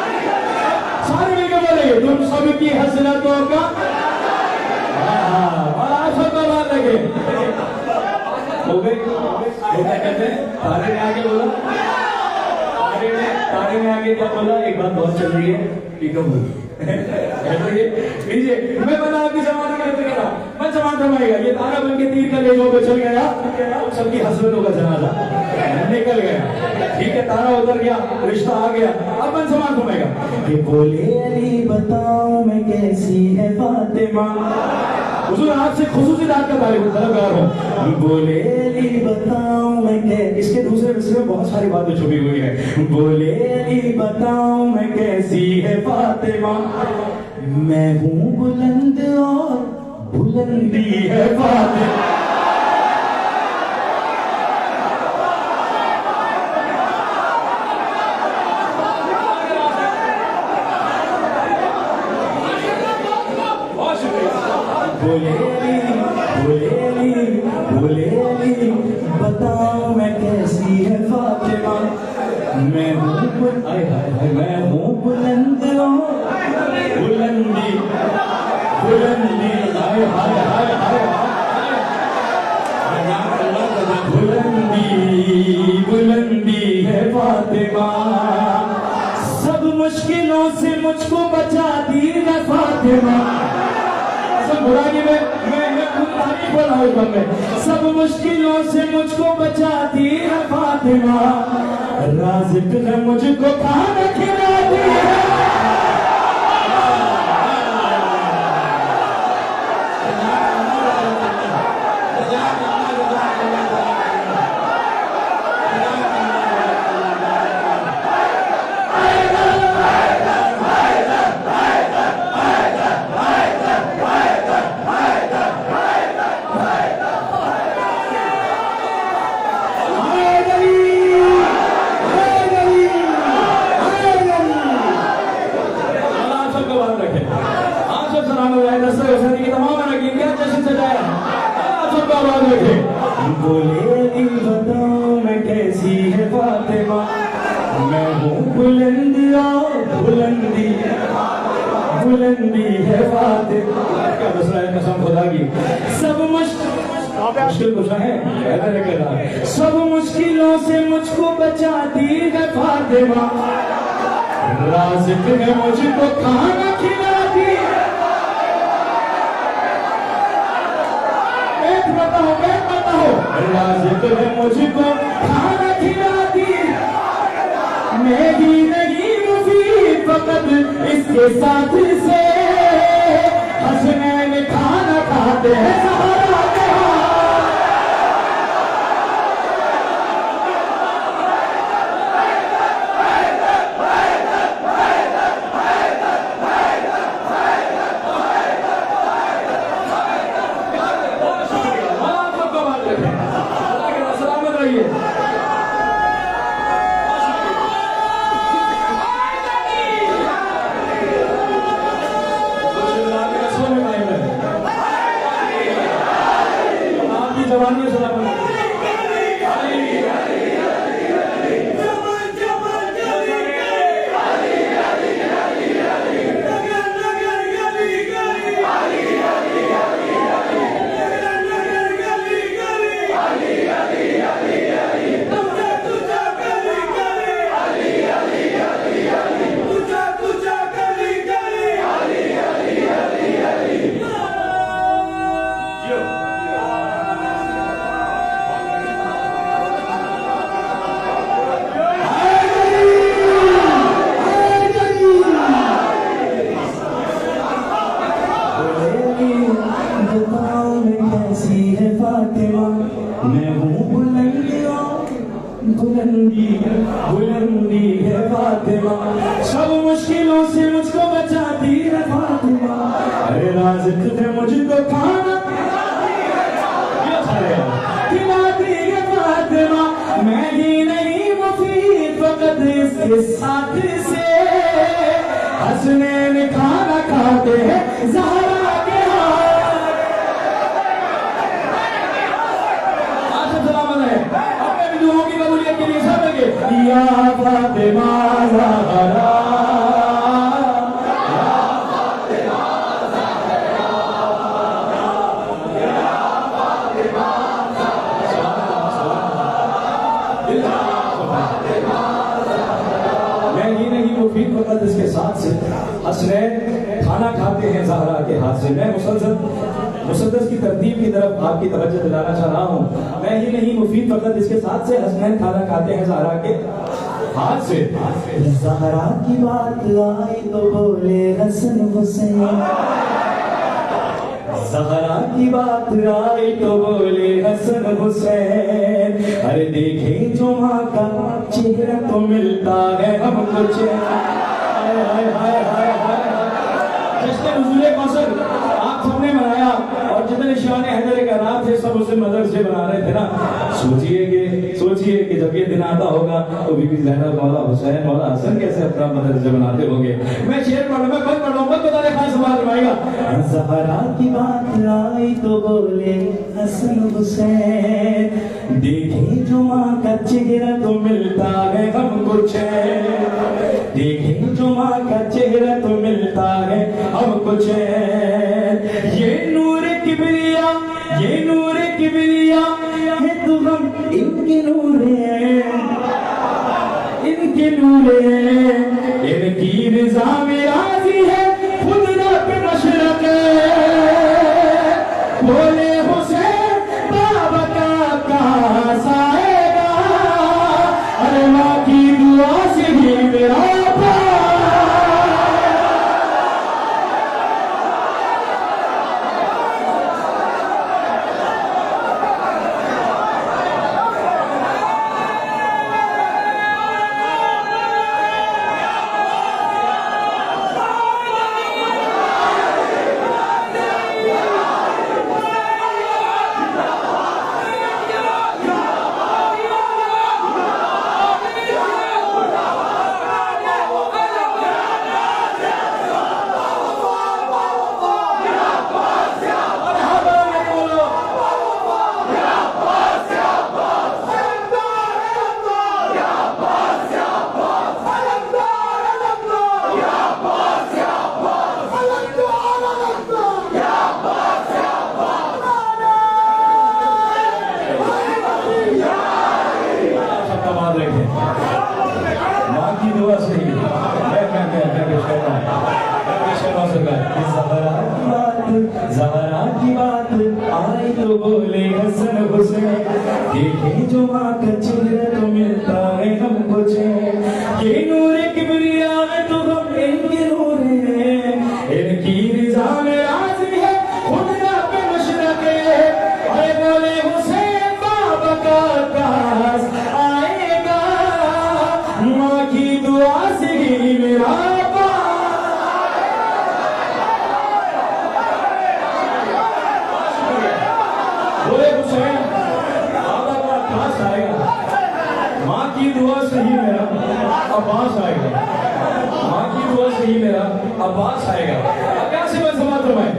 सारे मिलकर बोलेंगे तुम सबकी हसरतों का, और आप सबको बात लगे हो गई। वो क्या कहते हैं, तारे ने आगे बोला, तारे ने आगे क्या बोला, एक बात बहुत चल रही है, पीकम लीजिए, मैं बता आपकी समाधि करते रहा, मन समान थमाएगा, ये तारा बन के तीर का ले जो चल गया, सबकी हसरतों का जनाजा निकल गया, ठीक है, तारा उतर गया, रिश्ता आ गया, अब मन समान थमाएगा। कि बोले अली बताओ मैं कैसी है फातिमा, हुजूर आपसे खुसूसी रात का तलबगार हूँ, बोले अली बताओ मैं कैसी, इसके दूसरे मिसरे में बहुत सारी बातें छुपी हुई है। बोले अली बताओ मैं कैसी है फातिमा, मैं हूँ बुलंद और बुलंदी है फातिमा। बोले बताओ मैं कैसी है फातिमा, मैं हूँ मैं हूँ बुलंद बुलंदी बुलंदी, हाय हाय हाय हाय बुलंदी बुलंदी है फातिमा, सब मुश्किलों से मुझको बचाती है फातिमा। सब बुराई में तारीफ बोला हूँ, सब मुश्किलों से मुझको बचाती है फातिमा, राज़िक है मुझको खाना खिलाती है, बोले बताओ मैं कैसी है फातिमा, मैं हूँ बुलंद और बुलंदी बुलंदी है फातिमा। क्या मसला है कसम खुदा की, सब मुश्किल कुछ है, सब मुश्किलों से मुझको बचाती है फातिमा, राज़िक है मुझको खाना खिलाती है, राज़िक है मुझको खाना खिलाती, मैं ही नहीं मुफीद फकत इसके साथ से, हसनैन खाना खाते हैं सहारा के जवानी सलाम मैं हूँ बुलंदी बुलंदी है फातिमा, सब मुश्किलों से मुझको बचाती है फातिमा, अरे राज़िक है मुझको खाना खिलाती है फातिमा, मैं ही नहीं मुफीद फकत इसके साथ से, हसनैन खाना खाते हैं ज़हरा के हाथ। या फातिमा ज़हरा इसके साथ से हसनैन खाना खाते हैं ज़हरा के हाथ से। मैं मुसद्दस की तरतीब की तरफ आपकी तवज्जो दिलाना चाह रहा हूँ। मैं ही नहीं मुफीद फकत इसके साथ से हसनैन खाना खाते हैं ज़हरा के हाथ से। ज़हरा की बात आई तो बोले हसन हुसैन, ज़हरा की बात आई तो बोले हसन हुसैन। अरे देखे जो माँ का चेहरा तो मिलता है हमको चैन। जश्न नुज़ूल कौसर आप सबने मनाया और जितने शान हैदर के रात थे सब उसे मदद से बना रहे थे ना। सोचिए कि जब ये दिन आता होगा तो बीबी ज़ैनब, मौला हुसैन, मौला हसन कैसे अपना मदद से बनाते होंगे। मैं शेर पढ़ मैं खुद पढ़ूंगा तो तारे खास सवाल करवाएगा। ज़हरा की बात आई तो बोले हसन हुसैन, देखे जो माँ का चेहरा तो मिलता है हमको चैन। देखे जो माँ का चेहरा तो मिलता है हमको चैन। ये नूर किबरिया है तो हम इनके नूर हैं, इनके नूर हैं। इनकी रज़ा में राज़ी है खुद रब मशरक़। बोले हुसैन बाबा का कहाँ आएगा, अरे माँ की दुआ से ही मेरा ज़हरा की बात आई तो बोले हसन हुसैन, देखे जो माँ का चेहरा तो मिलता है हमको चैन। ये नूर किबरिया में तो हम इनके नूर हैं, इनकी रज़ा में राज़ी है खुद रब मशरक़। अरे बोले हुसैन बाबा का कास आएगा, माँ की दुआ से ही मेरा अब्बास आएगा। माँ की दुआ से ही मेरा अब्बास आएगा। क्या से मैं समाप्त करवाएं।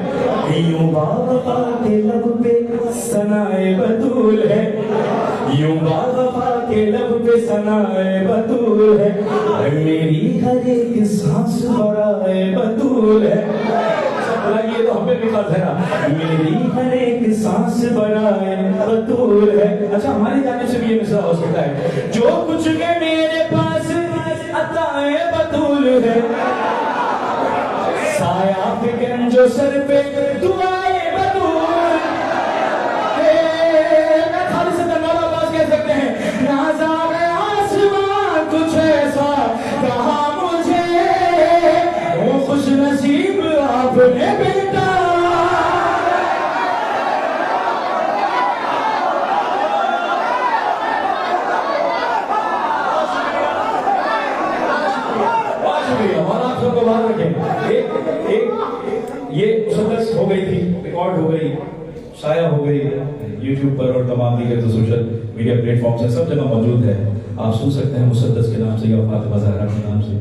यूं बाबा के लब पे सनाए बतूल है, यूं बाबा के लब पे सनाए बतूल है। मेरी हर एक सांस बराए बतूल है। ये तो हमें भी पता है ना, मेरी हर एक सांस बराए बतूल है। अच्छा हमारी जाने से भी ये मिसरा हो सकता है। जो कुछ के मेरे पास अताए बतूल है, साया फिक्र जो सर पे दुआए बतूल है। मैं खाली से दरबार आवाज कह सकते हैं, नाज़ारे आसमां कुछ ऐसा कहा मुझे, वो खुश नसीब आपने बेटा। ये मुसद्दस हो गई थी, रिकॉर्ड हो गई, शाया हो गई यूट्यूब पर और तमाम दीगर जो सोशल मीडिया प्लेटफॉर्म्स हैं सब जगह मौजूद है। आप सुन सकते हैं मुसद्दस के नाम से या फातिमा ज़हरा के नाम से।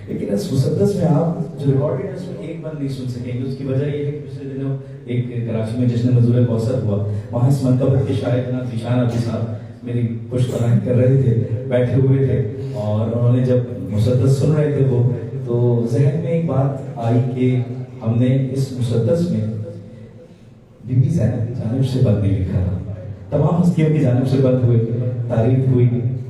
लेकिन इस मुसद्दस में आप जो रिकॉर्डेड है उसमें एक बार नहीं सुन सकेंगे। उसकी वजह ये है कि पिछले दिनों एक कराची में जश्न नुज़ूल कौसर हुआ, वहाँ इस मंतबत के शायर जनाब ज़ीशान अब्दी साहब मेरी पुष्पनाएं कर रहे थे, बैठे हुए थे, और उन्होंने जब मुसद्दस सुन रहे थे वो, तो जहन में एक बात आई कि हमने इस मुसद्दस में बीबी ज़ैनब की जानिब से बंद नहीं लिखा था, तमाम हस्तियों की जानिब से बंद हुए, तारीफ हुई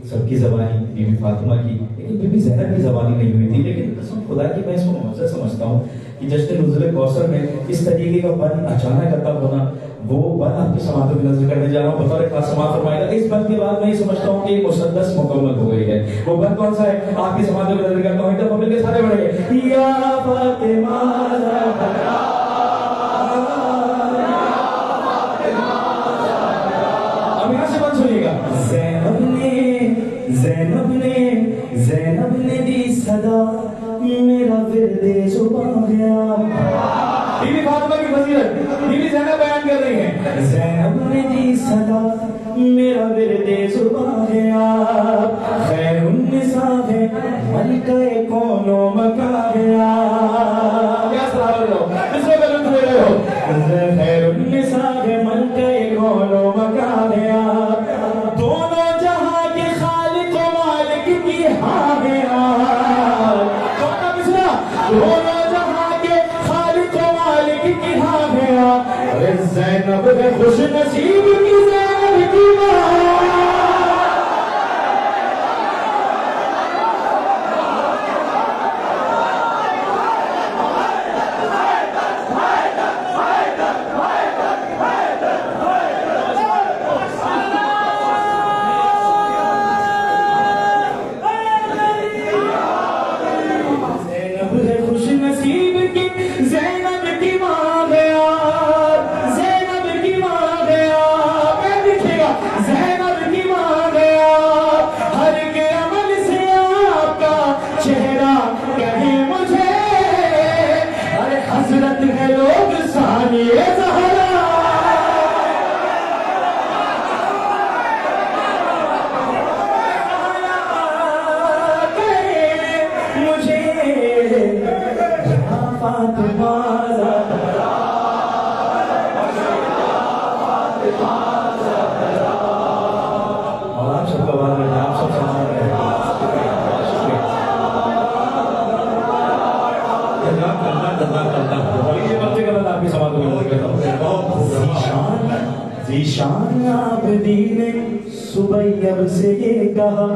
सबकी ज़बानी बीबी फातिमा की, लेकिन बीबी ज़ैनब की ज़बानी नहीं हुई थी। लेकिन कसम खुदा की मैं इसको मौजूद समझता हूँ कि जश्न नुज़ुल कौसर में इस तरीके का बन अचानक अता होना, वो बन आपकी समातों की नजर करने जा रहा हूँ, बतौर खास समात फरमाएगा। इस बन के बाद मैं ये समझता हूँ कि मुसद्दस मुकम्मल हो गई है। वो बन कौन सा है? आपकी समातों की नजर करता हूँ, एकदम मिल के सारे बड़े या फातिमा ज़ैनब ने दी सदा मेरा विरदे जुबां गया। बीबी फातिमा की फजीलत बीबी ज़ैनब बयान कर रही है। ज़ैनब ने दी सदा मेरा विरदे जुबां गया, खैरुन निसा है मलके कौनो मका गया। क्या सलाह लो इसमें गलत हो रहे हो। खैरुन निसा है मलके कौनो मका गया, दोनों जहां के खालिक व मालिक की हाँ गया। दोनों जहां के खालिक व मालिक की हाँ गया। अरे ज़ैनब है खुश नसीब की ज़ैनब की माँ। ज़ीशान आबदीन सुबैयब से ये कहा,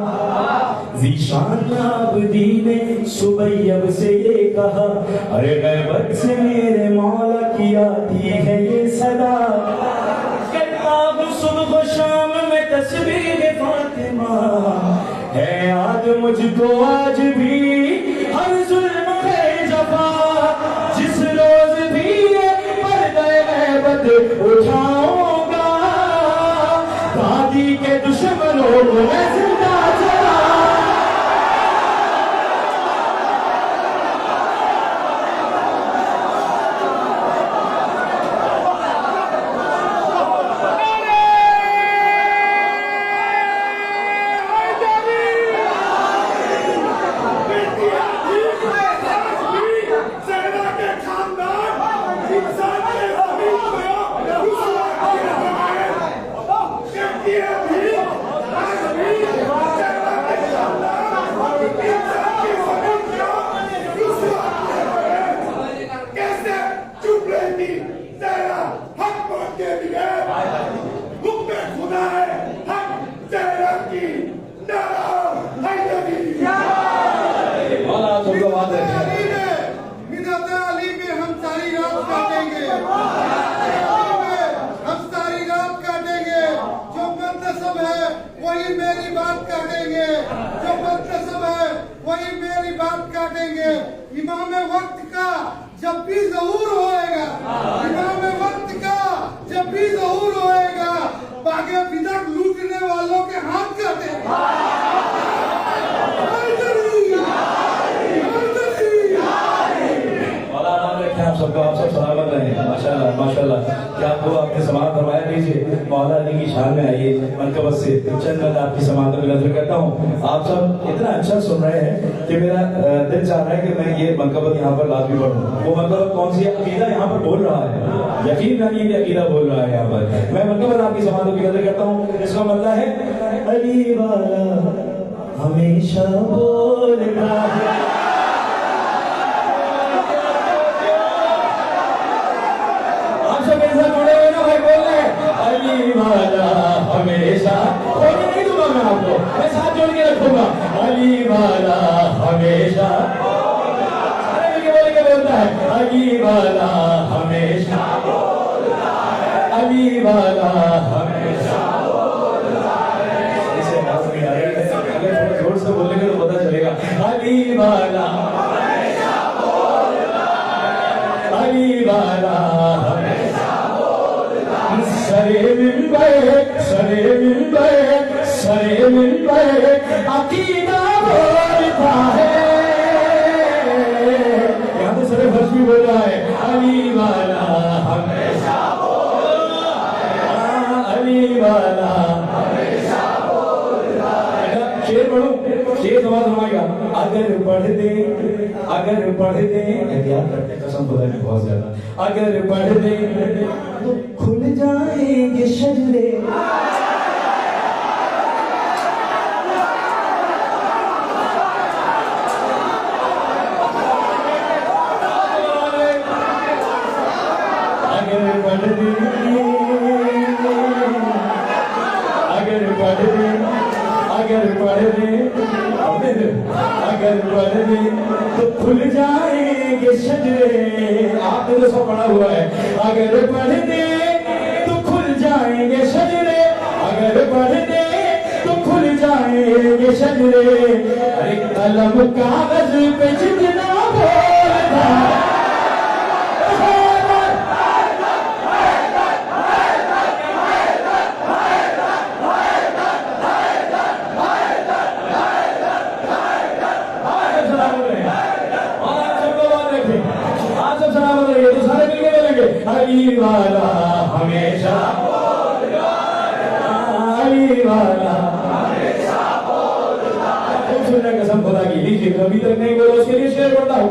ज़ीशान आबदीन सुबैयब से ये कहा, अरे गैबत से मेरे मौला की आती है ये सदा। किताब सुबह शाम में तस्बीह फातिमा है, आज मुझको आज भी हर जुल्म है जफा। जिस रोज भी ये पर्दे गैबत उठाऊंगा, दादी के दुश्मनों को मैं जिंदा जला। वही मेरी बात काटेंगे, जो मुंतसब है वही मेरी बात काटेंगे। इमाम वक्त का जब भी ज़हूर होएगा, इमाम वक्त का जब भी ज़हूर होएगा, बागे बिदक लूटने वालों के हाथ काटेंगे। आप सबको आप सब सलामत रहे, माशाल्लाह माशाल्लाह। क्या आपको आपने समात फरमाया कीजिए, मौला अली की शान में आइए, मनकबत से चंद मिनट आपकी समात में नजर करता हूँ। आप सब इतना अच्छा सुन रहे हैं कि मेरा दिल चाह रहा है कि मैं ये मनकबत यहाँ पर लाजमी पढ़ूँ। वो मनकबत कौन सी अकीदा यहाँ पर बोल रहा है, यकीन मानिए कि अकीदा बोल रहा है यहाँ पर। मैं मनकबत आपकी समातों की नजर करता हूँ। इसका मतलब है अली वाला हमेशा बोलता है। आप सब ऐसा जुड़े हुए ना भाई, बोल रहे हैं अली वाला हमेशा, बोलने नहीं दूंगा मैं आपको, मैं साथ जोड़ के रखूंगा। अली वाला हमेशा, सारे मिलके बोल के बोलता है अली वाला हमेशा बोलता है, अली वाला हमेशा बोलता है। इसे आवाज नहीं आ रही है, अगर जोर से बोलेंगे तो पता चलेगा। अली वाला हमेशा बोलता है, अली वाला हमेशा बोलता है। सरे मिंबर, सरे मिंबर, सरे मिंबर अकीदा बोलता है। यहाँ तो सरे फर्श भी बोल रहा है अली वाला हमेशा बोलता है, अली वाला हमेशा बोलता है। शेर पढ़ूं, शेर समाज हमारा अगर पढ़ दे, अगर पढ़ दे, एहतियात करते कसम खुदा की बहुत ज्यादा, अगर पढ़ दे तो खुल जाएंगे शजरे। अगर पढ़ दे, अगर पढ़ दे, अगर पढ़ दे, अगर पढ़ दे तो खुल जाएंगे शजरे। आपने तो सब पढ़ा हुआ है। अगर पढ़ दे तो खुल जाएंगे शजरे, अगर पढ़ दे तो खुल जाएंगे शजरे। अरे कलम कागज पे जितना बोलता अली वाला हमेशा बोलता है, अली वाला हमेशा बोलता है। खूब सुनने कसम खुदा की। लीजिए कभी तक नहीं बोलो, उसके लिए शेर पढ़ता हूँ।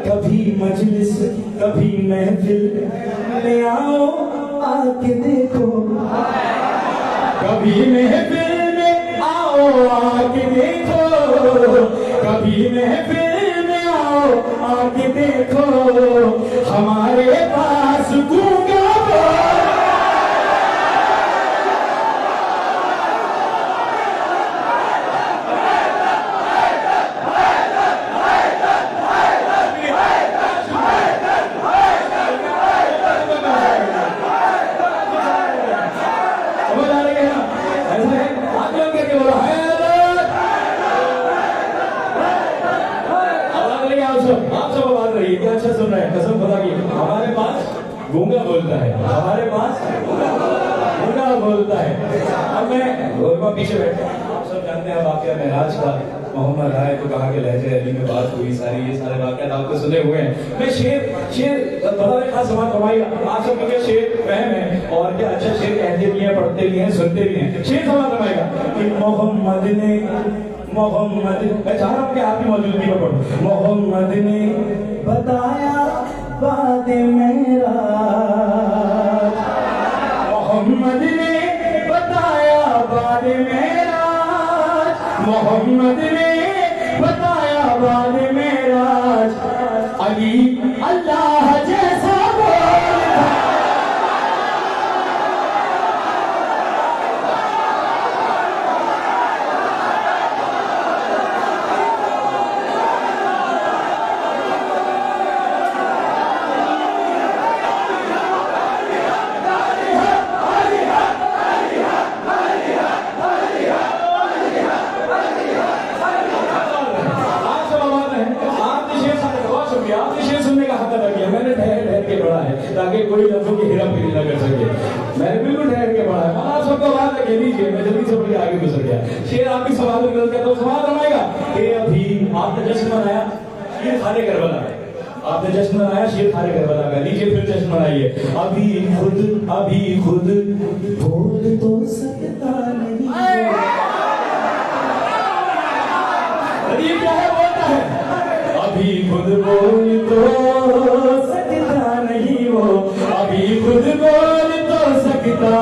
कभी मजलिस, कभी महफिल में आओ आके देखो, कभी महफिल में आओ आके देखो, कभी महफिल में आओ आके देखो। हमारे पास गूंगा समझ आ रही है ना? ऐसा है, आकलन करके बोलो आप सब आवाज रही क्या अच्छा सुन रहे हैं? कसम खुदा की। हमारे पास गूंगा बोलता है, हमारे पास गूंगा बोलता है। अब मैं पीछे बैठे, आप सब जानते हैं वाकया मेराज का। मोहम्मद आए तो कहा कि लहजे अली में बात हुई, सारी ये सारे वाकयात आपको सुने हुए हैं। मैं शेर बता रहे खास समाज कमाएगा। आप सब क्योंकि शेर वहम है और क्या अच्छा शेर कहते भी हैं, पढ़ते भी हैं, सुनते भी हैं। शेर समाज कमाएगा कि मोहम्मद ने, मोहम्मद, मैं चाह रहा हूँ कि आपकी मौजूदगी में पढ़ो। मोहम्मद ने बताया बाद मेरा, मोहम्मद ने बताया बाद मेरा, मोहम्मद ने बताया बाद मेरा। अली अल्लाह जैसा बोलता ताकि कोई लफ्जों की हेरा फेरी न कर सके। मैंने बिल्कुल ठहर के पढ़ा है। आप सबको बात कह दीजिए, मैं जल्दी से बढ़ आगे गुजर गया। शेर आपकी सवाल में गलत कहता हूँ, सवाल रमाएगा कि अभी आपने जश्न मनाया शीर खाने करबला, आपने जश्न मनाया शीर खाने करबला का। लीजिए फिर जश्न मनाइए। अभी खुद बोल तो सकता नहीं, ये क्या है बोलता है? अभी खुद बोल तो सकता नहीं वो, अभी खुद बोल तो सकता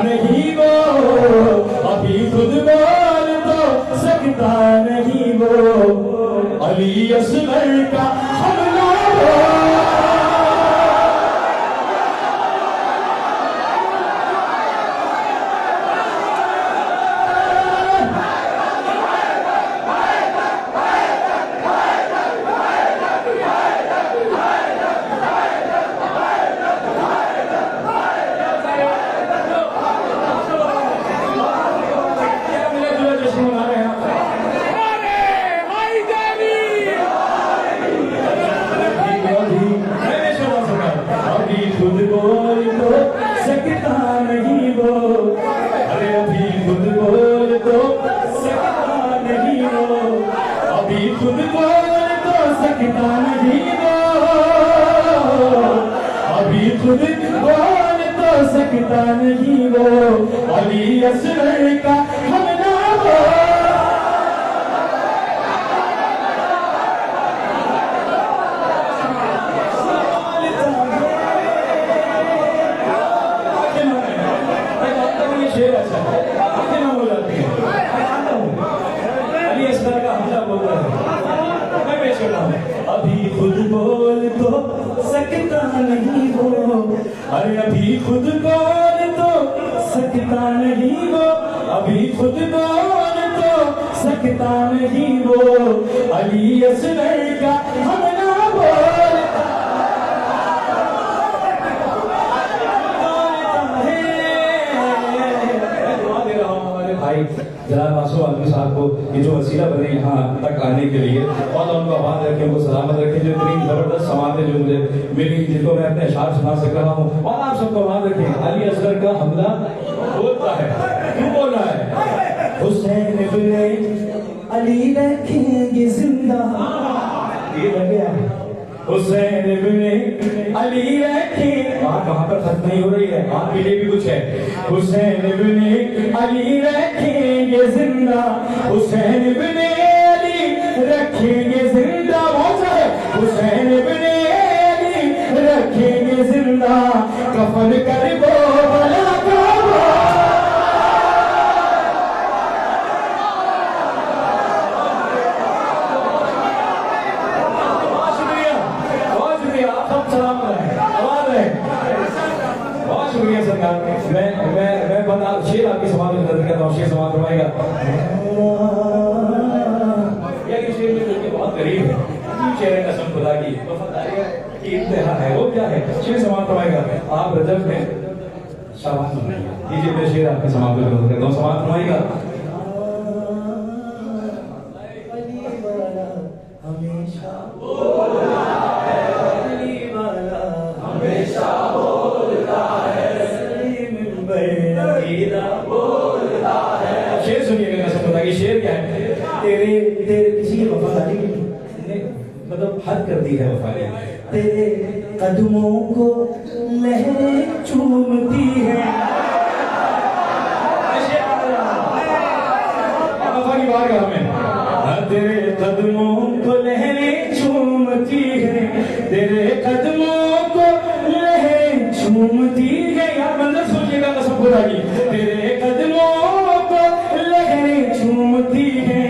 नहीं वो, अभी खुद खुद बोल तो सकता नहीं वो, अली असगर का हमला हो। सकता नहीं वो, अली असगर का हमला हो। शेर अच्छा है, नाम हो जाती है, अली असगर का हमला बोल रहा है, मैं पेश कर रहा हूँ। अभी खुद बोल तो सकता नहीं वो, अरे अभी खुद बोल तो सकता नहीं वो, अभी खुद बोल तो सकता नहीं वो, अली असगर का हमला बोलता है। दुआ दे रहा हूँ हमारे भाई जनाब मासूम आदमी साहब को, ये जो वसीला बने यहाँ तक आने के लिए, और उनको आबाद रखें, उनको सलामत रखें। जो इतनी जबरदस्त समातें जो मुझे मिली, जिनको मैं अपने अशार सुना सक रहा हूँ, और आप सबको आबाद रखें। अली असगर का हमला बोलता है, क्यों बोल रहा है? हुसैन इब्ने अली रखेंगे जिंदा, ये लग गया। हुसैन इब्ने अली रखें, बात वहां पर खत्म नहीं हो रही है, आपके लिए भी कुछ है। हुसैन इब्ने अली रखेंगे जिंदा, हुसैन इब्ने अली रखेंगे जिंदा, बहुत है। हुसैन इब्ने अली रखेंगे जिंदा, कफन कर वो बला का मैं बता शेर आपकी समाज में दर्ज करता हूँ, शेर समाज करवाएगा। ये शेर में बहुत गरीब है, शेर कसम खुदा की वफादारी की इंतहा है, वो क्या है? शेर समाज करवाएगा। आप रजब में शाबाश कीजिए, मैं शेर आपके समाज में दर्ज करता हूँ, समाज करवाएगा। हमेशा बोलता है, अली वाला हमेशा बोलता है, बोलता है। शेर सुनिएगा, कसम खुदा की। शेर क्या है? तेरे तेरे किसी की वफादारी ने मतलब हद कर दी है वफादारी, तेरे कदमों को लहरें चूमती है। वफा की बात कर हमें, तेरे कदमों को लहरें चूमती है, तेरे कदमों को लहरें चूमती है। यार मंजर सोचिएगा, कसम खुदा की। तेरे कदमों को लहरें चूमती है,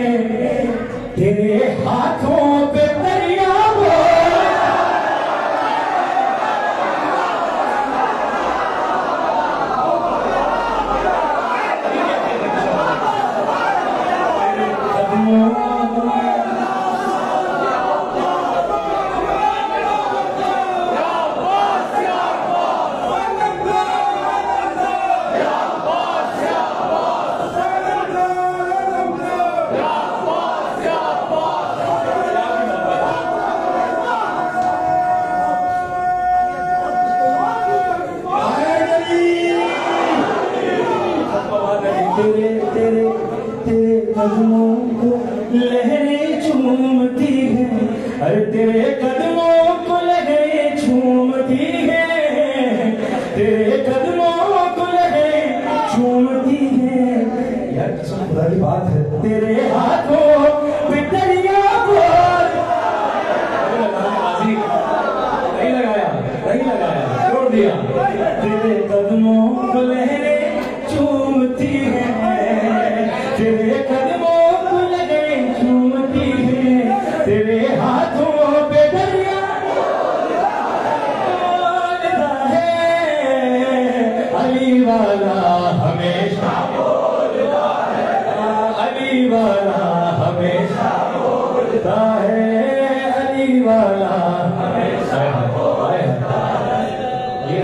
तेरे हाथों पे दरिया कदमों को लहरें चूमती है, अरे तेरे कदमों को लहरें चूमती है, तेरे कदमों को लहरें चूमती है। यार कसम खुदा की बात है, तेरे हाथों पे दरिया नहीं लगाया, छोड़ दिया। तेरे कदमों को लहरें चूमती है, तेरे कदमों को लगे झूमती है, तेरे हाथों पे दरिया बोलता है, अली वाला हमेशा बोलता है, अली वाला हमेशा बोलता है, अली वाला हमेशा बोलता है। ये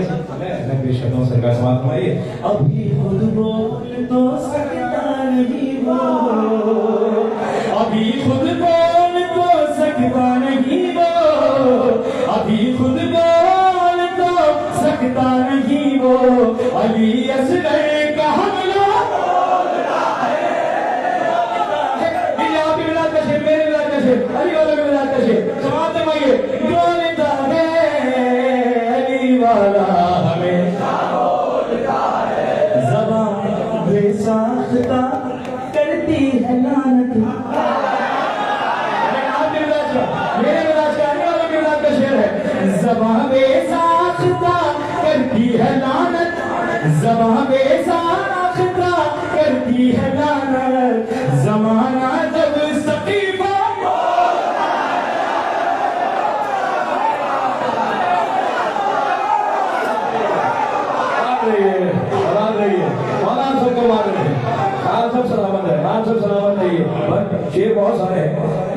नकली शब्दों से का समाप्त हुआ। ये अभी खुद बोल तो सकता नहीं वो, अभी खुद बोल तो सकता नहीं वो, अभी खुद बोल तो सकता नहीं वो, अली असगर का हमला बोलता है। आपकी मिलाद का शेर, मेरे मिलाद का शेर, अली वालों के मिलाद का शेर समाप्त मांगिए। बोलता है अली वाला हमेशा बोलता है, ज़बान बेसाख्ता करती है लानत। मेरे मिलाद का अली वालों के मिलाद का शेर है, ज़बान बेसाख्ता करती है लानत, ज़बान बेसाख्ता करती है लानत, ज़माना जब सकीफा सब सलामत है, आप सब सलामत है। ये बट शेर बहुत सारे हैं,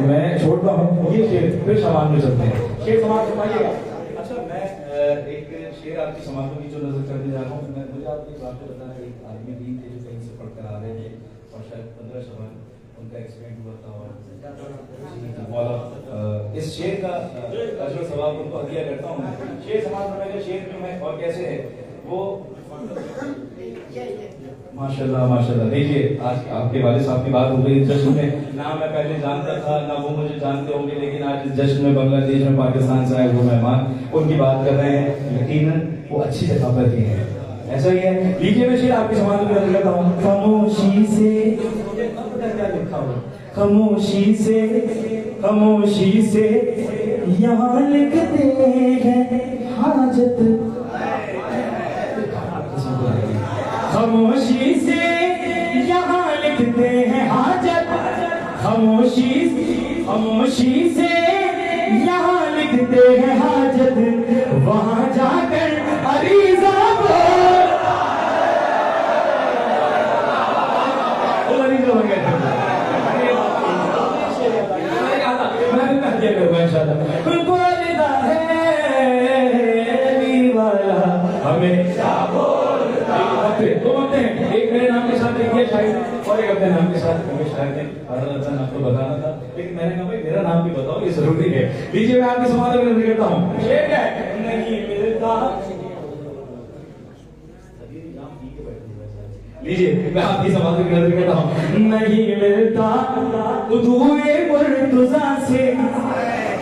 मैं छोड़ता हूँ ये शेर, फिर सामान में चलते हैं। शेर समाप्त करवाइएगा। अच्छा, मैं एक शेर आपकी समाप्त की जो नजर करने जा रहा हूँ, मैं मुझे आपको एक बात बताना, एक आदमी भी थे जो कहीं से पढ़कर आ रहे थे और शायद 15 सवाल उनका एक्सीडेंट हुआ था और इस शेर का अजर सवाब उनको हदिया करता हूँ। शेर समाप्त करने का शेर में और कैसे है वो माशाल्लाह माशाल्लाह। देखिए आज आपके वालिद साहब की बात हो गई इस जश्न में, ना मैं पहले जानता था ना वो मुझे जानते होंगे, लेकिन आज इस जश्न में बांग्लादेश में पाकिस्तान से आए वो मेहमान उनकी बात कर रहे हैं, यकीनन वो अच्छी जगह पर ही हैं, ऐसा ही है। लीजिए मैं शेर आपकी समाज में करता हूँ। खामोशी से क्या लिखा हुआ, खामोशी से यहाँ लिखते हैं हाजत, खामोशी से यहाँ लिखते हैं हाजत, खामोशी से यहाँ लिखते हैं हाजत, वहाँ जाकर अरीज़ा बोलता हमेशा बोलता है। दो बातें हैं, एक मेरे नाम के साथ लिखिए शायद और एक अपने नाम के साथ हमें शायद आपको बताना था, लेकिन मैंने कहा भाई मेरा नाम भी बताओ, ये जरूरी है। लीजिए मैं आपके समाज में नजर करता हूँ। शेर क्या है, नहीं मिलता, लीजिए मैं आपकी समाज में नजर करता हूँ। नहीं मिलता उदूए मुर्तजा से,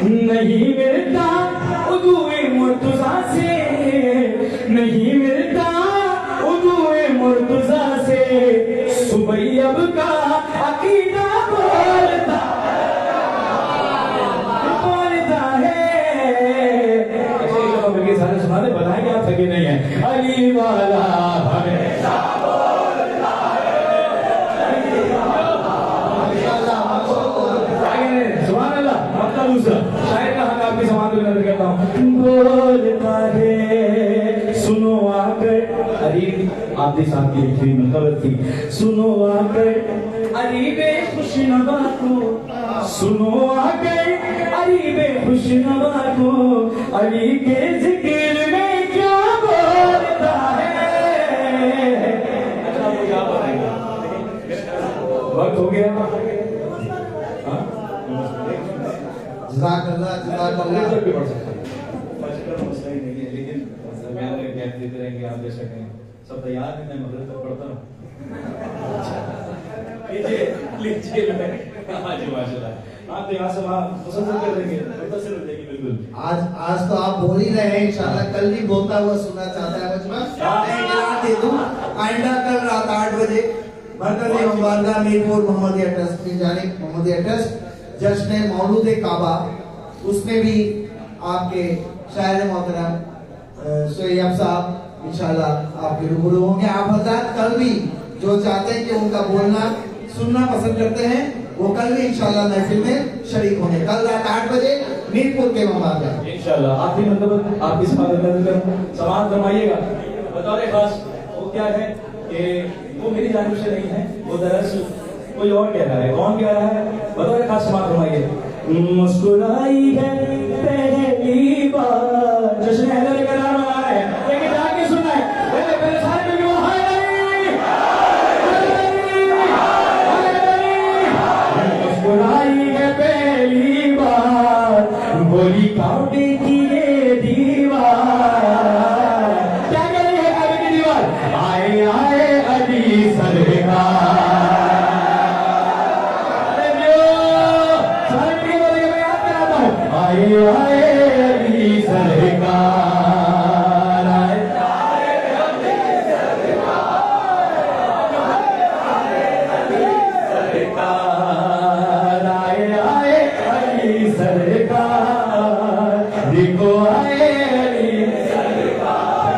नहीं मिलता उदूए मुर्तजा से, नहीं मिलता उदूए मुर्तजा से, सुबैयब का अकीदा बोलता है। सारे सुनाने बताएंगे आप थके नहीं है। अली वाला हमेशा दूसरा शायर का हक आपकी समाज में नजर करता हूँ। बोलता है सुनो आकर, अरीब आपके साथ की लिखी मुकब्बत थी, सुनो आकर अरीबे खुशनवा को, सुनो आकर अरीबे खुशनवा को, अली के जिक्र में क्या बोलता है। अच्छा वो क्या बताएगा, वक्त हो गया। जज़ाकल्लाह जज़ाकल्लाह। लेकिन गैप देते रहेंगे, आप दे सकें। सब तैयार है, मैं मगरिब तक पढ़ता हूँ। लीजिए हाँ जी माशाल्लाह, आप यहाँ से वहाँ मुसलसल कर देंगे, मुसलसल हो जाएगी बिल्कुल। आज तो आप बोल ही रहे हैं, इंशाल्लाह कल भी बोलता हुआ सुनना चाहता है मजमा। दे दूं आइंदा कल रात 8 बजे मरकज़ मुबारका मीरपुर मोहम्मदिया ट्रस्ट की जानिब, मोहम्मदिया ट्रस्ट जश्न मौलूद काबा, उसमें भी आपके शायर मोहतरम सोयब साहब इंशाल्लाह आपके रूबरू होंगे। आप हज़रात कल भी जो चाहते हैं कि उनका बोलना सुनना पसंद करते हैं वो कल भी इंशाल्लाह महफिल में शरीक होंगे। कल रात 8 बजे मीरपुर के ममार में इंशाल्लाह। आखिरी मतलब आपकी समाज फरमाइएगा। बतौर खास वो क्या है कि वो मेरी जानिब से नहीं है, वो दरअसल कोई और कह रहा है। कौन कह रहा है? बतौर खास समाज फरमाइए। मुस्कुराई है पहली बार, जश्न हैदर का नाम आ रहा है, लेकिन जाके सुनना है पहले सारे में क्यों हाय मुस्कुराई है पहली बार, बोली कांटे की ये दीवार। क्या कह रही है कांटे की दीवार? आए आए अली सरकार। आए आए अली सरकार, आए आए अली सरकार, आए आए अली सरकार, देखो आए अली सरकार।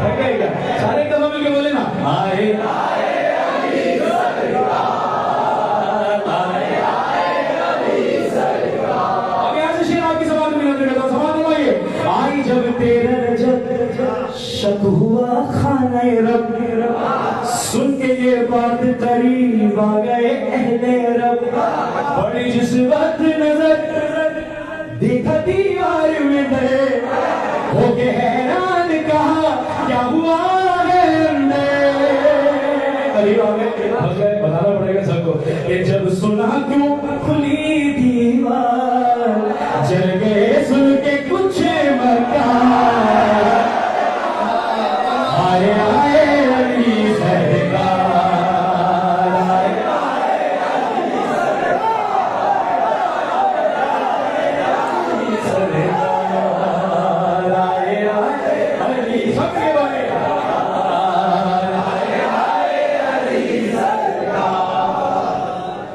थकेगा सारे कदम मिलके बोले ना, आए आए अली सरकार, आए आए अली सरकार। आई जब तेरा रजब शक हुआ खाने रब, सुन के ये बात करीब आ गए अहले रब। बड़ी जिस वक्त नजर देखा दीवार में डरे, हो के हैरान कहा क्या हुआ है अंदर। करीब आ गए, बताना पड़ेगा सबको कि जब सुना क्यों खुली दीवार, जल गए सुन के कुछ मकान। आए आए अली सरकार, आए आए अली सरकार, आए आए अली सबके बारे, आए आए अली सरकार।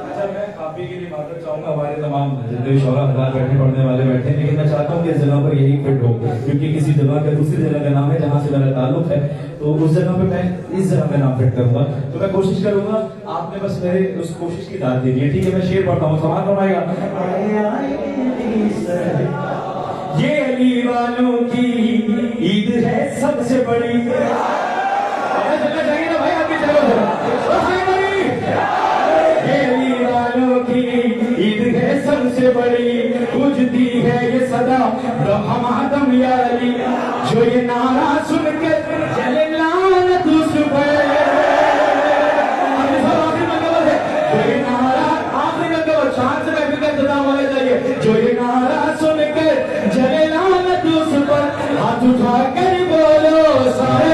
अच्छा, मैं काफी के लिए माफी चाहूंगा। हमारे तमाम जितने शौरा हजार बैठे पढ़ने वाले बैठे, लेकिन मैं चाहता हूँ कि इस जगह पर यही फिट हो, क्योंकि किसी जगह का दूसरी जगह का नाम है जहाँ से मेरा ताल्लुक है, तो उस जगह पे मैं इस जगह का नाम फिट करूंगा। तो मैं कोशिश करूंगा, आपने बस मेरे उस कोशिश की दाद देनी है, ठीक है? मैं शेर पढ़ता हूँ, समाज फरमाएगा। ये अली वालों की ईद है सबसे बड़ी। चलना चाहिए ना भाई, आगे चलो। ये अली वालों की ईद है सबसे बड़ी, पूजती है ये सदा हमादम या अली, जो ये नारा सुनकर चले लानत उस पर। जो ये नारा आखिरी का कवर शान से महफिल का इंतजाम होना चाहिए। जो ये नारा सुनकर चले लानत उस पर, हाथ उठाकर बोलो सारे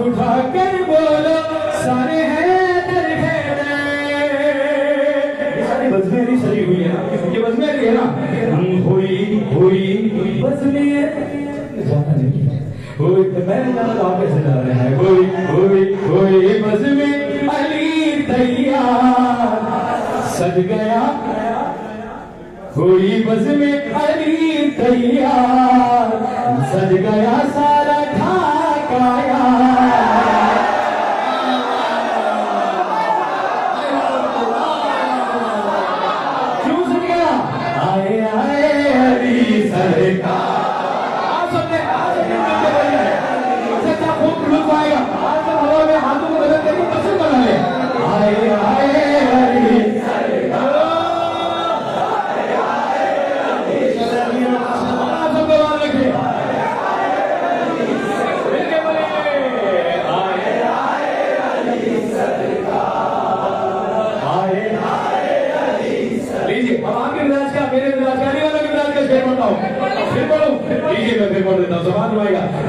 उठाकर बोलो सारे हैदर हैदर। सारी बज़मेरी सजी हुई है ना, ये बज़मेरी है ना। हुई बज़मेरी जाना नहीं, हुई तो मैंने जाना तो आप कैसे जा रहे हैं। हुई बज़मेरी अली तैयार सज गया, हुई बज़मेरी अली तैयार सज गया सारा ढाकाया।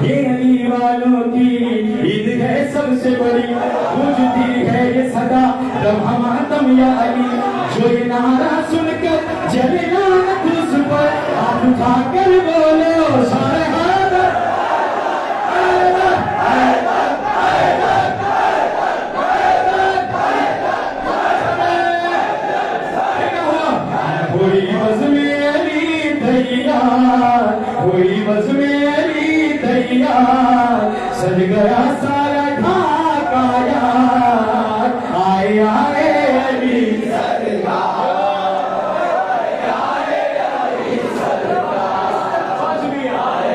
ये अली वालों की ईद है सबसे बड़ी, पूजती है ये सदा रब हमादम या अली, जो ये नारा सुनकर जले लानत उस पर, हाथ उठाकर बोलो सारे हैदर हैदर हैदर हैदर। सज गया सारा ढाका यार, आए आए अली सरकार, आए अली सरकार, आए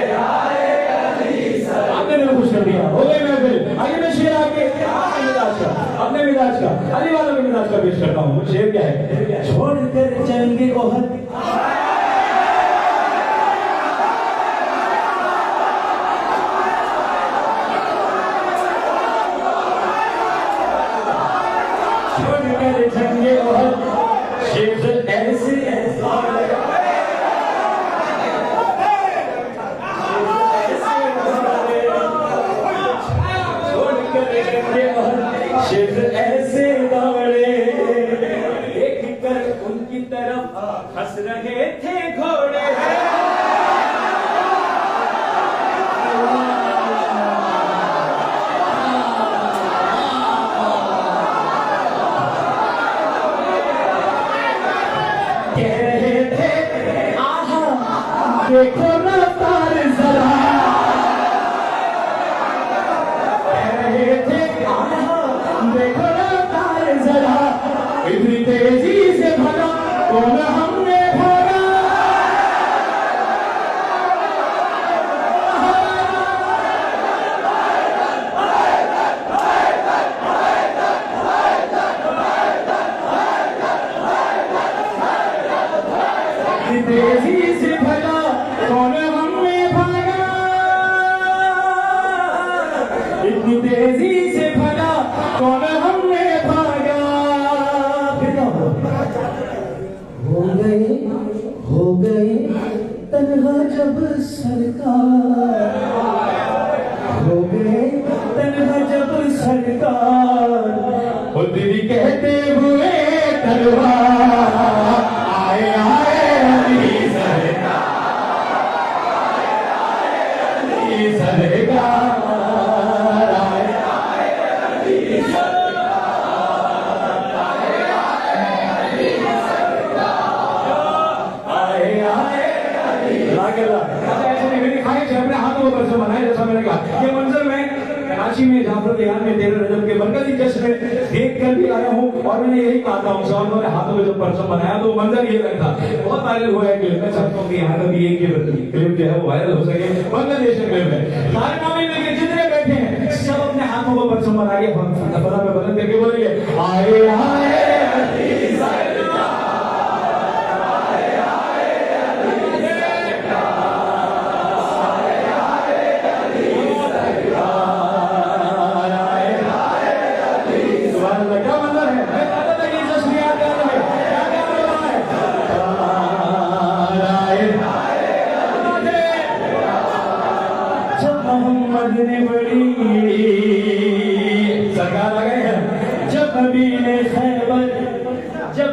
अली सरकार। आपने मेरे खुश कर दिया, हो गई महफिल। आगे मैं शेर आके मिजाज का, अपने मिजाज का, अली वालों के मिजाज का पेश करता हूँ। शेर क्या है? छोड़कर जंगे ओहद, छोड़कर जंगे ओहद, शेर ऐसे शेर ऐसे दौड़े, देख कर उनकी तरफ हंस रहे थे घोड़े। कह रहे थे आहा देखो रफ्तार जरा, देखो रफ्तार जरा, इतनी तेजी से भगा कौन हमने भागा। इतनी तेजी से भगा कौन हमने भागा, इतनी तेजी से भगा कौन हमने भागा। हो गए तन्हा जब सरकार, हो गए तन्हा जब सरकार, वो दीदी कहते हुए तलवार, आए आए अली सरकार, आए अली सरकार, अपने हाथों पर से बनाया। जैसा मैंने कहा ये मंजर मैं कराची में जाफर बिहार में 13 रजब के मरकजी जश्न में देख कर भी आया हूँ, और मैंने यही कहा था उनसे, उन्होंने हाथों में जब परचम बनाया तो मंजर ये लगता बहुत वायरल हुआ है क्लिप। मैं चाहता हूँ कि यहाँ का भी एक क्लिप जो है वो वायरल हो सके। बांग्लादेश में क्लिप है, कारनामे में जितने बैठे हैं सब अपने हाथों को परचम बना के बुलंद करके बोलेंगे आए आए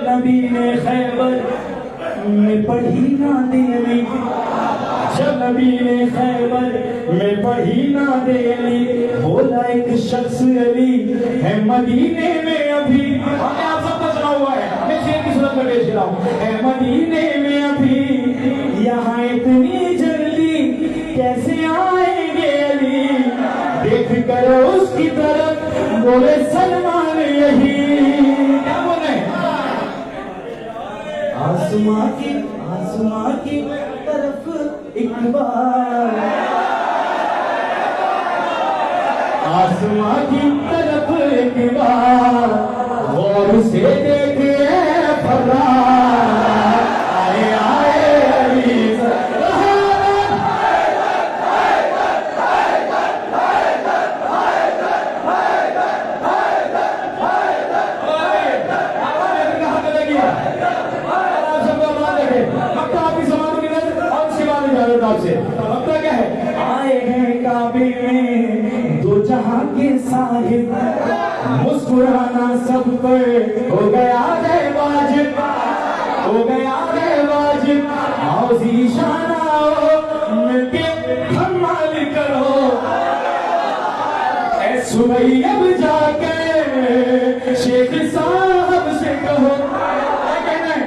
नबी ने खैबर में पढ़ी ना देली, जब नबी ने खैबर में पढ़ी ना देली, बोला एक शख्स अली है मदीने में अभी। हमने आप सबको सुना हुआ है, मैं शेर की सूरत में पेश कर रहा हूँ। है मदीने में अभी, यहाँ इतनी जल्दी कैसे आएंगे अली, देख कर उसकी तरफ बोले सलमान यही। क्या बोले? आसमां की तरफ एक बार, आसमां की तरफ एक बार गौर से देखे फरार, आए आए अली वक्ता क्या है? आए हैं काबे में दो जहां के साहिब, मुस्कुराना सब पर हो गया है वाजिब, हो गया है वाजिब। आओ ज़ीशाना आओ मिलके धमाल करो, ऐ सुबह अब जाके शेख साहब से कहो, क्या कहना है?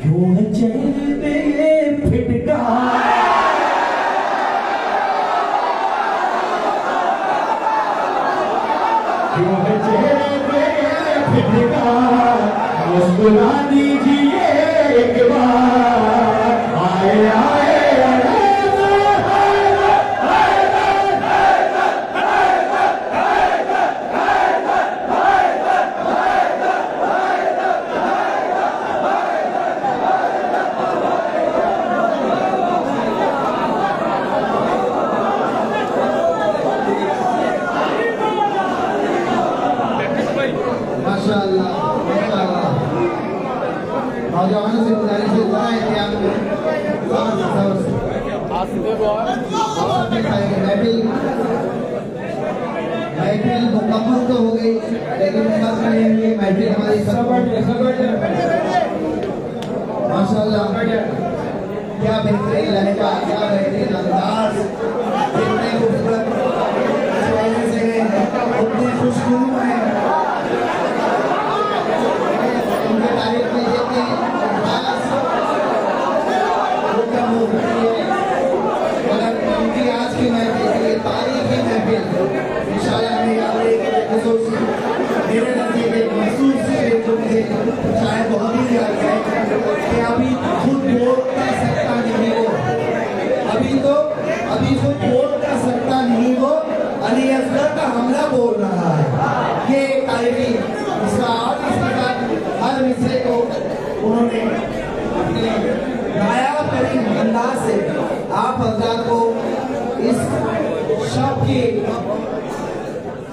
क्यों है चेहरे पे फिटका, क्यों है चेहरे पे फिटका मुस्कुरा दीजिए एक बार आए आए माशाअल्लाह माशाअल्लाह। नौजवानों से गुजारिश है दुआ एहतियात करें। महफिल मुकम्मल तो हो गई लेकिन महफिल हमारी माशाअल्लाह क्या बेहतरीन लहजा, क्या बेहतरीन अंदाज, कितने खूबसूरत से उतने खुशनुमा हैं। उनके तारीफ में जितने मगर उनकी आज की महफिल तारीखी महफिल इंशाअल्लाह हमें याद रहेगी। मेरे नजदीक एक महसूस है जो मुझे शायद बहुत ही याद है कि अभी खुद बोल कर सकता नहीं वो, अभी खुद बोल कर सकता नहीं वो अली असगर का हमला बोल रहा है। ये तारीखी इसका हर मिसरे को उन्होंने अपने नायाब तरीन अंदाज से आप हज़रात को इस शब्द की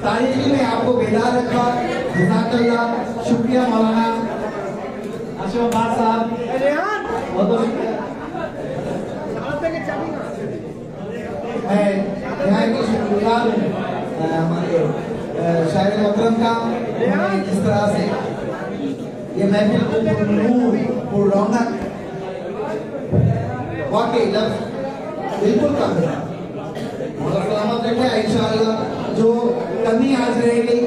तारीखी में आपको बेदार रखा। जज़ाकल्लाह, शुक्रिया मौलाना अशरफ साहब, बहुत बहुत शुक्रिया। मैं यहाँ की शुक्रगुजार हूँ हमारे शायर मोहतरम का, जिस तरह से ये महफिल को रौनक वाकई लफ्ज़ बिल्कुल कम है। मगर सलामत रखे इंशाअल्लाह, जो कमी आज रहेगी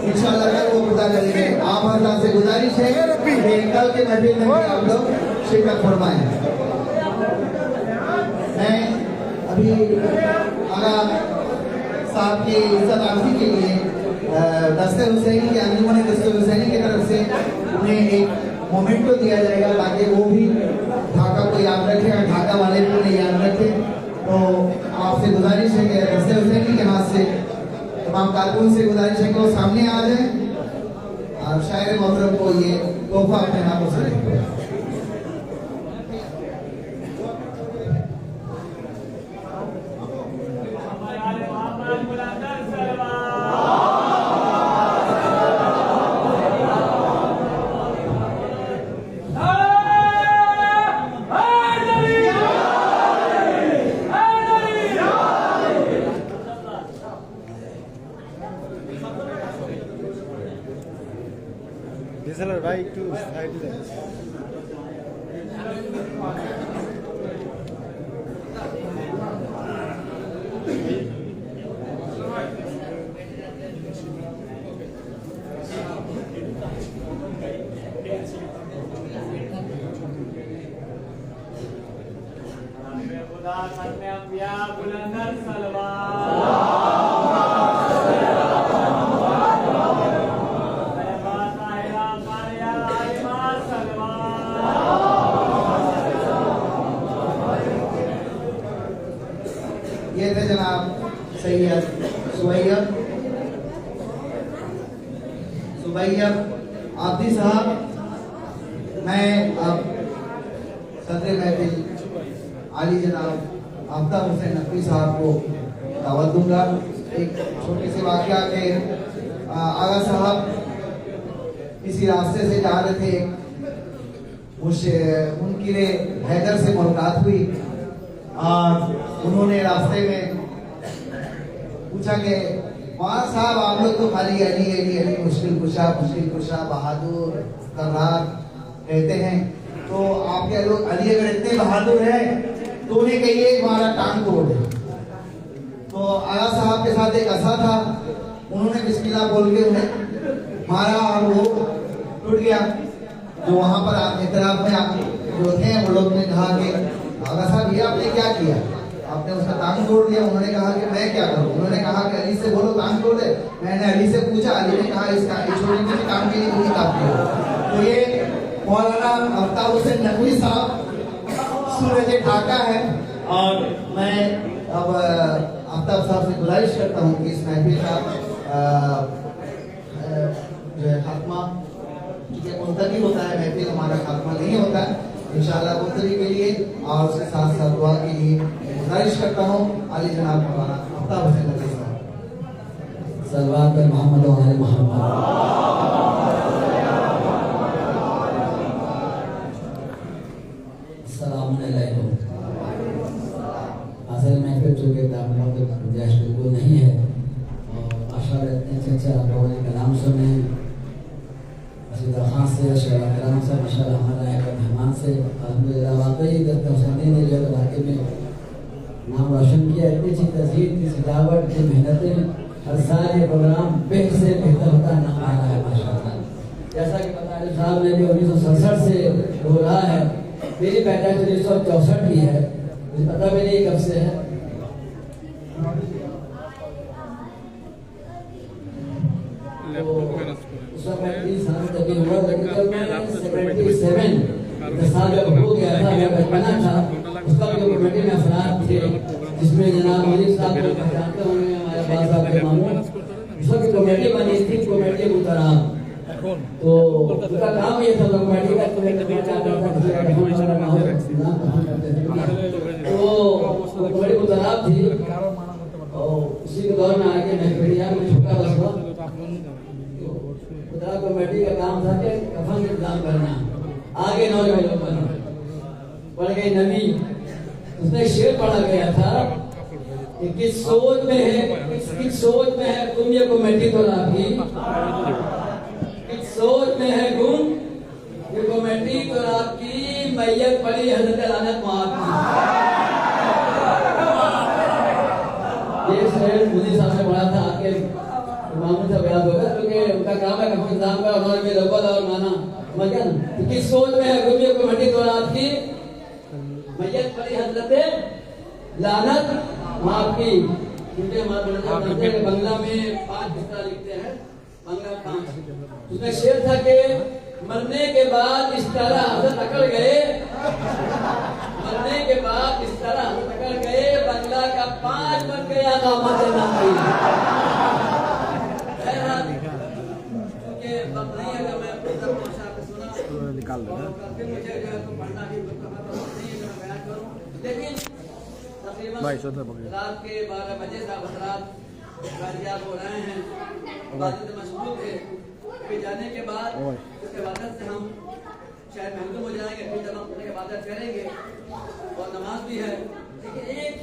इंशाअल्लाह कल वो पूरा करेंगे। आप हज़रात से गुजारिश है कि कल के महफिल में आप लोग शिरकत फरमाएं। मैं अभी आगा साहब की इज्जत आफी के लिए दस्ते हुसैनी के अंजुमन दस्ते हुसैनी की तरफ से उन्हें एक मोमेंटो दिया जाएगा ताकि वो भी ढाका को याद रखें और ढाका वाले को नहीं याद रखें। तो आपसे गुजारिश है कि दस्ते हुसैनी के हाथ से तमाम कारकुन से गुजारिश है कि वो सामने आ जाए और शायर मोहतरम को ये तोहफा अपने हाथों से दें। भाई टू साइड बुलंदर सलवा ये थे जनाब सैयद सुबैयब आब्दी साहब। मैं अब सदर महफिल आली जनाब आफ्ताब हुसैन नकवी साहब को दावत दूंगा। एक छोटे से वाक़या के आगा साहब किसी रास्ते से जा रहे थे, उनकी हैदर से मुलाकात हुई और उन्होंने रास्ते में पूछा कि वहाँ साहब आप लोग तो खाली अली अली अली मुश्किल कुशा बहादुर कर्रार कहते हैं, तो आपके लोग अली अगर इतने बहादुर हैं तो उन्हें कहिए हमारा टांग तोड़ दे। तो आला साहब के साथ एक असा था, उन्होंने बिस्मिल्लाह बोल के उन्हें मारा और वो टूट गया। जो वहाँ पर इतराफ में जो थे वो लोग ने कहा कि आगा साहब ये आपने क्या किया? आपने उसका टांग तोड़ दिया। उन्होंने कहा कि मैं क्या करूं? उन्होंने कहा कि अली से बोलो टांग तोड़ दे। मैंने अली से पूछा, अली ने कहा इसका छोटी मोटी काम के लिए कोई काफी हो। तो ये मौलाना आफ्ताब हुसैन नकवी साहब सूरज ढाका है। और मैं अब आफ्ताब साहब से गुजारिश करता हूँ कि इस महफिल का जो है खात्मा मुंतवी होता है, महफिल हमारा खात्मा नहीं होता है। इंशाअल्लाह मुंतवी के लिए और उसके साथ साथ दुआ के लिए गुजारिश करता हूँ अली जनाब मौलाना आफ्ताब हुसैन नकवी साहब। सल्लल्लाहु अलैहि मोहम्मद व आले मोहम्मद। अस्सलाम वालेकुम। असल महफिल चूँकि दामों के गुंजाइश बिल्कुल नहीं है और आशा रहते हैं चर्चा आप लोगों ने कलाम सुने खास से कराम से माशाल्लाह हमारा एक मेहमान से अल्हम्दुलिल्लाह वाकई दरगाह हुसैनी ने जो इलाके में नाम रोशन किया। इतनी अच्छी तस्वीर की सजावट की मेहनतें, हर साल ये प्रोग्राम बेहतर से बेहतर होता नाम आ रहा है माशाल्लाह। जैसा कि पता है साहब ने भी 1967 से हो रहा है, मेरी पैदाइश 1964 की है, मुझे पता भी नहीं कब से है। उस समय 30 साल तक की उम्र लगी जब मैं 77 साल जब हो गया था, मैं बचपना था। उसका जो कमेटी में अफराद थे जिसमें जनाब मलिक साहब को पहचानते होंगे, हमारे पास साहब के मामू, उसकी कमेटी बनी थी, कमेटी मुतराम। तो उनका काम ये था कमेटी का कमेटी तो कमेटी मुतराम थी। और उसी के दौर में आगे मैं बढ़िया में छोटा बस कमेटी का काम था कि कफन इंतजाम करना। आगे नौजवानों पढ़ गई नबी, उसने शेर पढ़ा गया था कि किस सोच में है, किस सोच में है तुम ये कमेटी तो आपकी, किस सोच में है गुम ये कमेटी तो आपकी, मैयत पड़ी हजरत लानत आपकी। ये शेर मुझे सामने पढ़ा था आके मामूद से बयान होगा क्योंकि उनका काम है कफन इंतजाम का। उन्होंने भी रब्बल और माना समझ गया ना। किस सोच में है गुम ये कमेटी तो आपकी, मैयत पड़ी हजरत लानत आपकी। क्योंकि हमारे बंगला में 5 हिस्सा लिखते हैं, बंगला 5। उसमें शेर था कि मरने के बाद इस तरह हजरत अकड़ गए, मरने के बाद इस तरह हजरत अकड़ गए, बंगला का 5 बन गया कामत नाम। नहीं अगर मैं सुना निकाल फिर मुझे जो है तो पढ़ना भी नहीं है मैं बयान करूं। लेकिन तकरीबन रात के 12 बजे गाजियाब हो रहे हैं, इबादत में मशगूल थे। फिर जाने के बाद उसके इबादत से हम शायद महसूम हो जाएंगे, फिर जब हम अपने इबादत करेंगे और नमाज भी है। लेकिन एक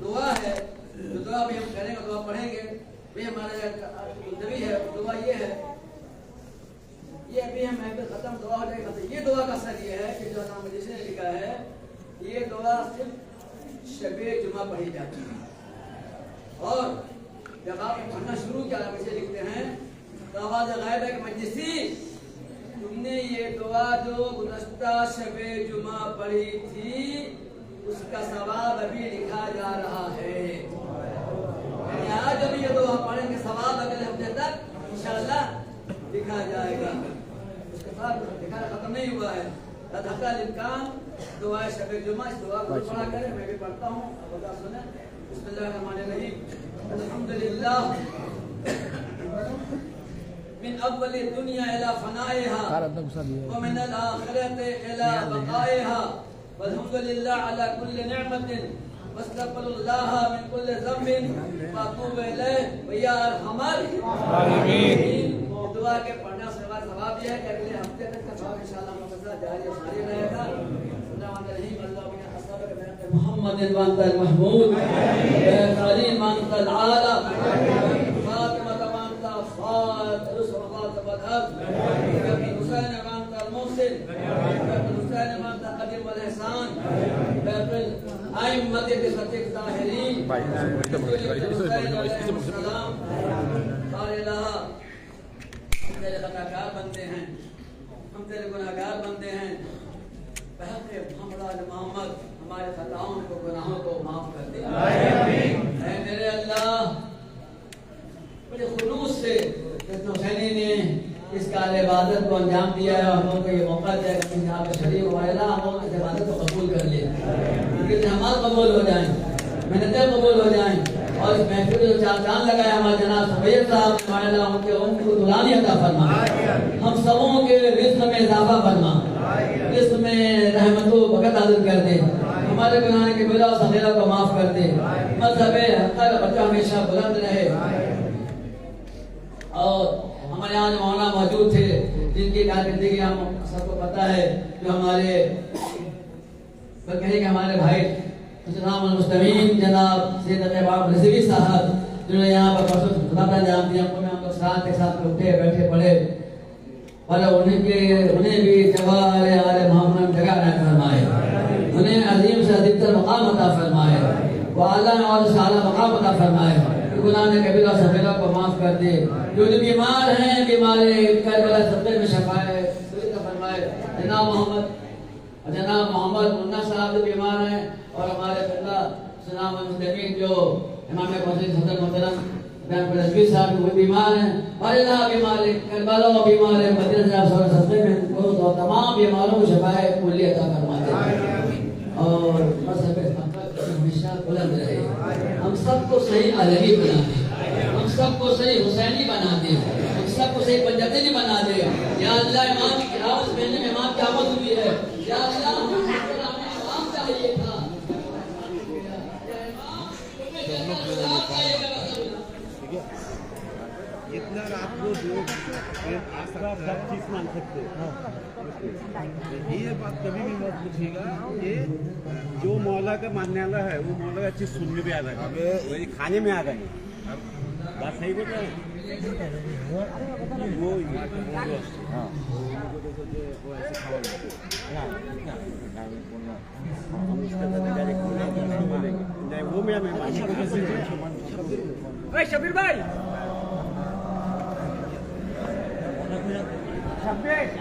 दुआ है, जो दुआ भी हम करेंगे, दुआ पढ़ेंगे, वे हमारे मुद्दवी है। दुआ ये है, ये अभी हम महफिल खत्म दुआ हो जाएगा। तो ये दुआ का असर ये है कि जो नाम जिसने लिखा है, ये दुआ सिर्फ शबे जुमा पढ़ी जाती है। और जब आप पढ़ना शुरू किया बच्चे लिखते हैं तो आवाज गायब है कि मजलिसी तुमने ये दुआ जो गुज़श्ता शबे जुमा पढ़ी थी उसका सवाब अभी लिखा जा रहा है। आज जब ये दुआ पढ़ेंगे सवाब अगले हफ्ते तक इंशाअल्लाह लिखा जाएगा। उसके बाद लिखा खत्म नहीं हुआ है। इम्कान दुआ शबे जुमा, इस दुआ को पढ़ा करें, मैं भी पढ़ता हूँ, बता सुने। बिस्मिल्लाहिर्रहमानिर्रहीम। अल्हम्दुलिल्लाह मिन अव्वली दुनिया इला फनाइहा व मिन अल आखिरति इला बकाइहा वल्हम्दुलिल्लाह अला कुल्ली निअमतिन वस्तगफिरुल्लाह मिन कुल्ली ज़म्बिन व अतूबु इलैहि व या अरहमर राहिमीन। दुआ के पढ़ना से हमारा सवाब यह है कि अगले हफ्ते तक का सवाब इंशाअल्लाह मुतसलसल जारी और सारी रहेगा। मोहम्मद वांतल महमूद अली मानतल आला फातिमा मानता फात रुसवात वदहब हुसैन मानतल मुहसिन हुसैन मानता कदीम वल ihsan आइम्मत बिसतिक ताहिरीन तेरे गुनाहगार बनते हैं, हम तेरे गुनाहगार बनते हैं। मोहम्मद हमारे खताओं को गुनाहों को माफ कर दे। ने इस काल इबादत को अंजाम दिया है और हम लोग को ये मौका दिया कि यहाँ पे शरीक हुआ है, हम लोग इस इबादत को कबूल कर ले, क्योंकि नमाज कबूल हो जाए, मेहनतें कबूल हो जाएं और इस महफिल जो चार चांद लगाया हमारे जनाब सफैद साहब उनके उनको दुलानी अता फरमा, हम सबों के रिज़्क़ में इजाफा फरमा, रिज़्क़ में रहमत व बरकत नाज़िल कर दे, हमारे गुनाह के गुनाह सगीरा को माफ कर दे, मज़हब हक़ का बच्चा हमेशा बुलंद रहे। और हमारे यहाँ जो मौलाना मौजूद थे जिनकी कारकर्दगी हम सबको पता है, जो हमारे कहेंगे हमारे भाई जनाब मुस्तमीन जनाब सैयद अहबाब रिजवी साहब, जिन्होंने यहाँ पर परसों खुदा जान दिया, हम लोग साथ के साथ उठे बैठे पड़े और उन्हें भी जवारे मोहम्मद में जगह अता फरमाए, उन्हें अजीम से अधिकतर मकाम अता फरमाए, वो आला और साला मकाम अता फरमाए, गुनाह ने कबीरा सगीरा को माफ कर दे, जो बीमार हैं बीमारे करबला सदक़े में शफाए फरमाए। जनाब मोहम्मद मुन्ना साहब जो बीमार हैं और हमारे पिता जनाब मुस्तमीन जो इमाम मस्जिद सदर मोहतरम रजवी साहब वो बीमार हैं, और अल्लाह बीमार है करबला बीमार है, मदीना साहब सदक़े में वो तमाम बीमारों को शफाए कुल्ली अता फरमा दे और हमेशा बुलंद रहे, हम सबको सही अलवी बना दे, हम सबको सही हुसैनी बना दे, हम सबको सही पंजाबी बना दे। या अल्लाह इमाम की गिरावत पहले में इमाम की आमद हुई है, या अल्लाह हमें इमाम चाहिए था, इतना रात को जो सब चीज मान सकते ये बात कभी भी मत पूछिएगा, ये जो मौला का मानने वाला है वो मौला का चीज सुनने में आ रहा है, वही खाने में आ रहा है, बात सही बोल रहे हैं वो वो मैं शबीर भाई शबीर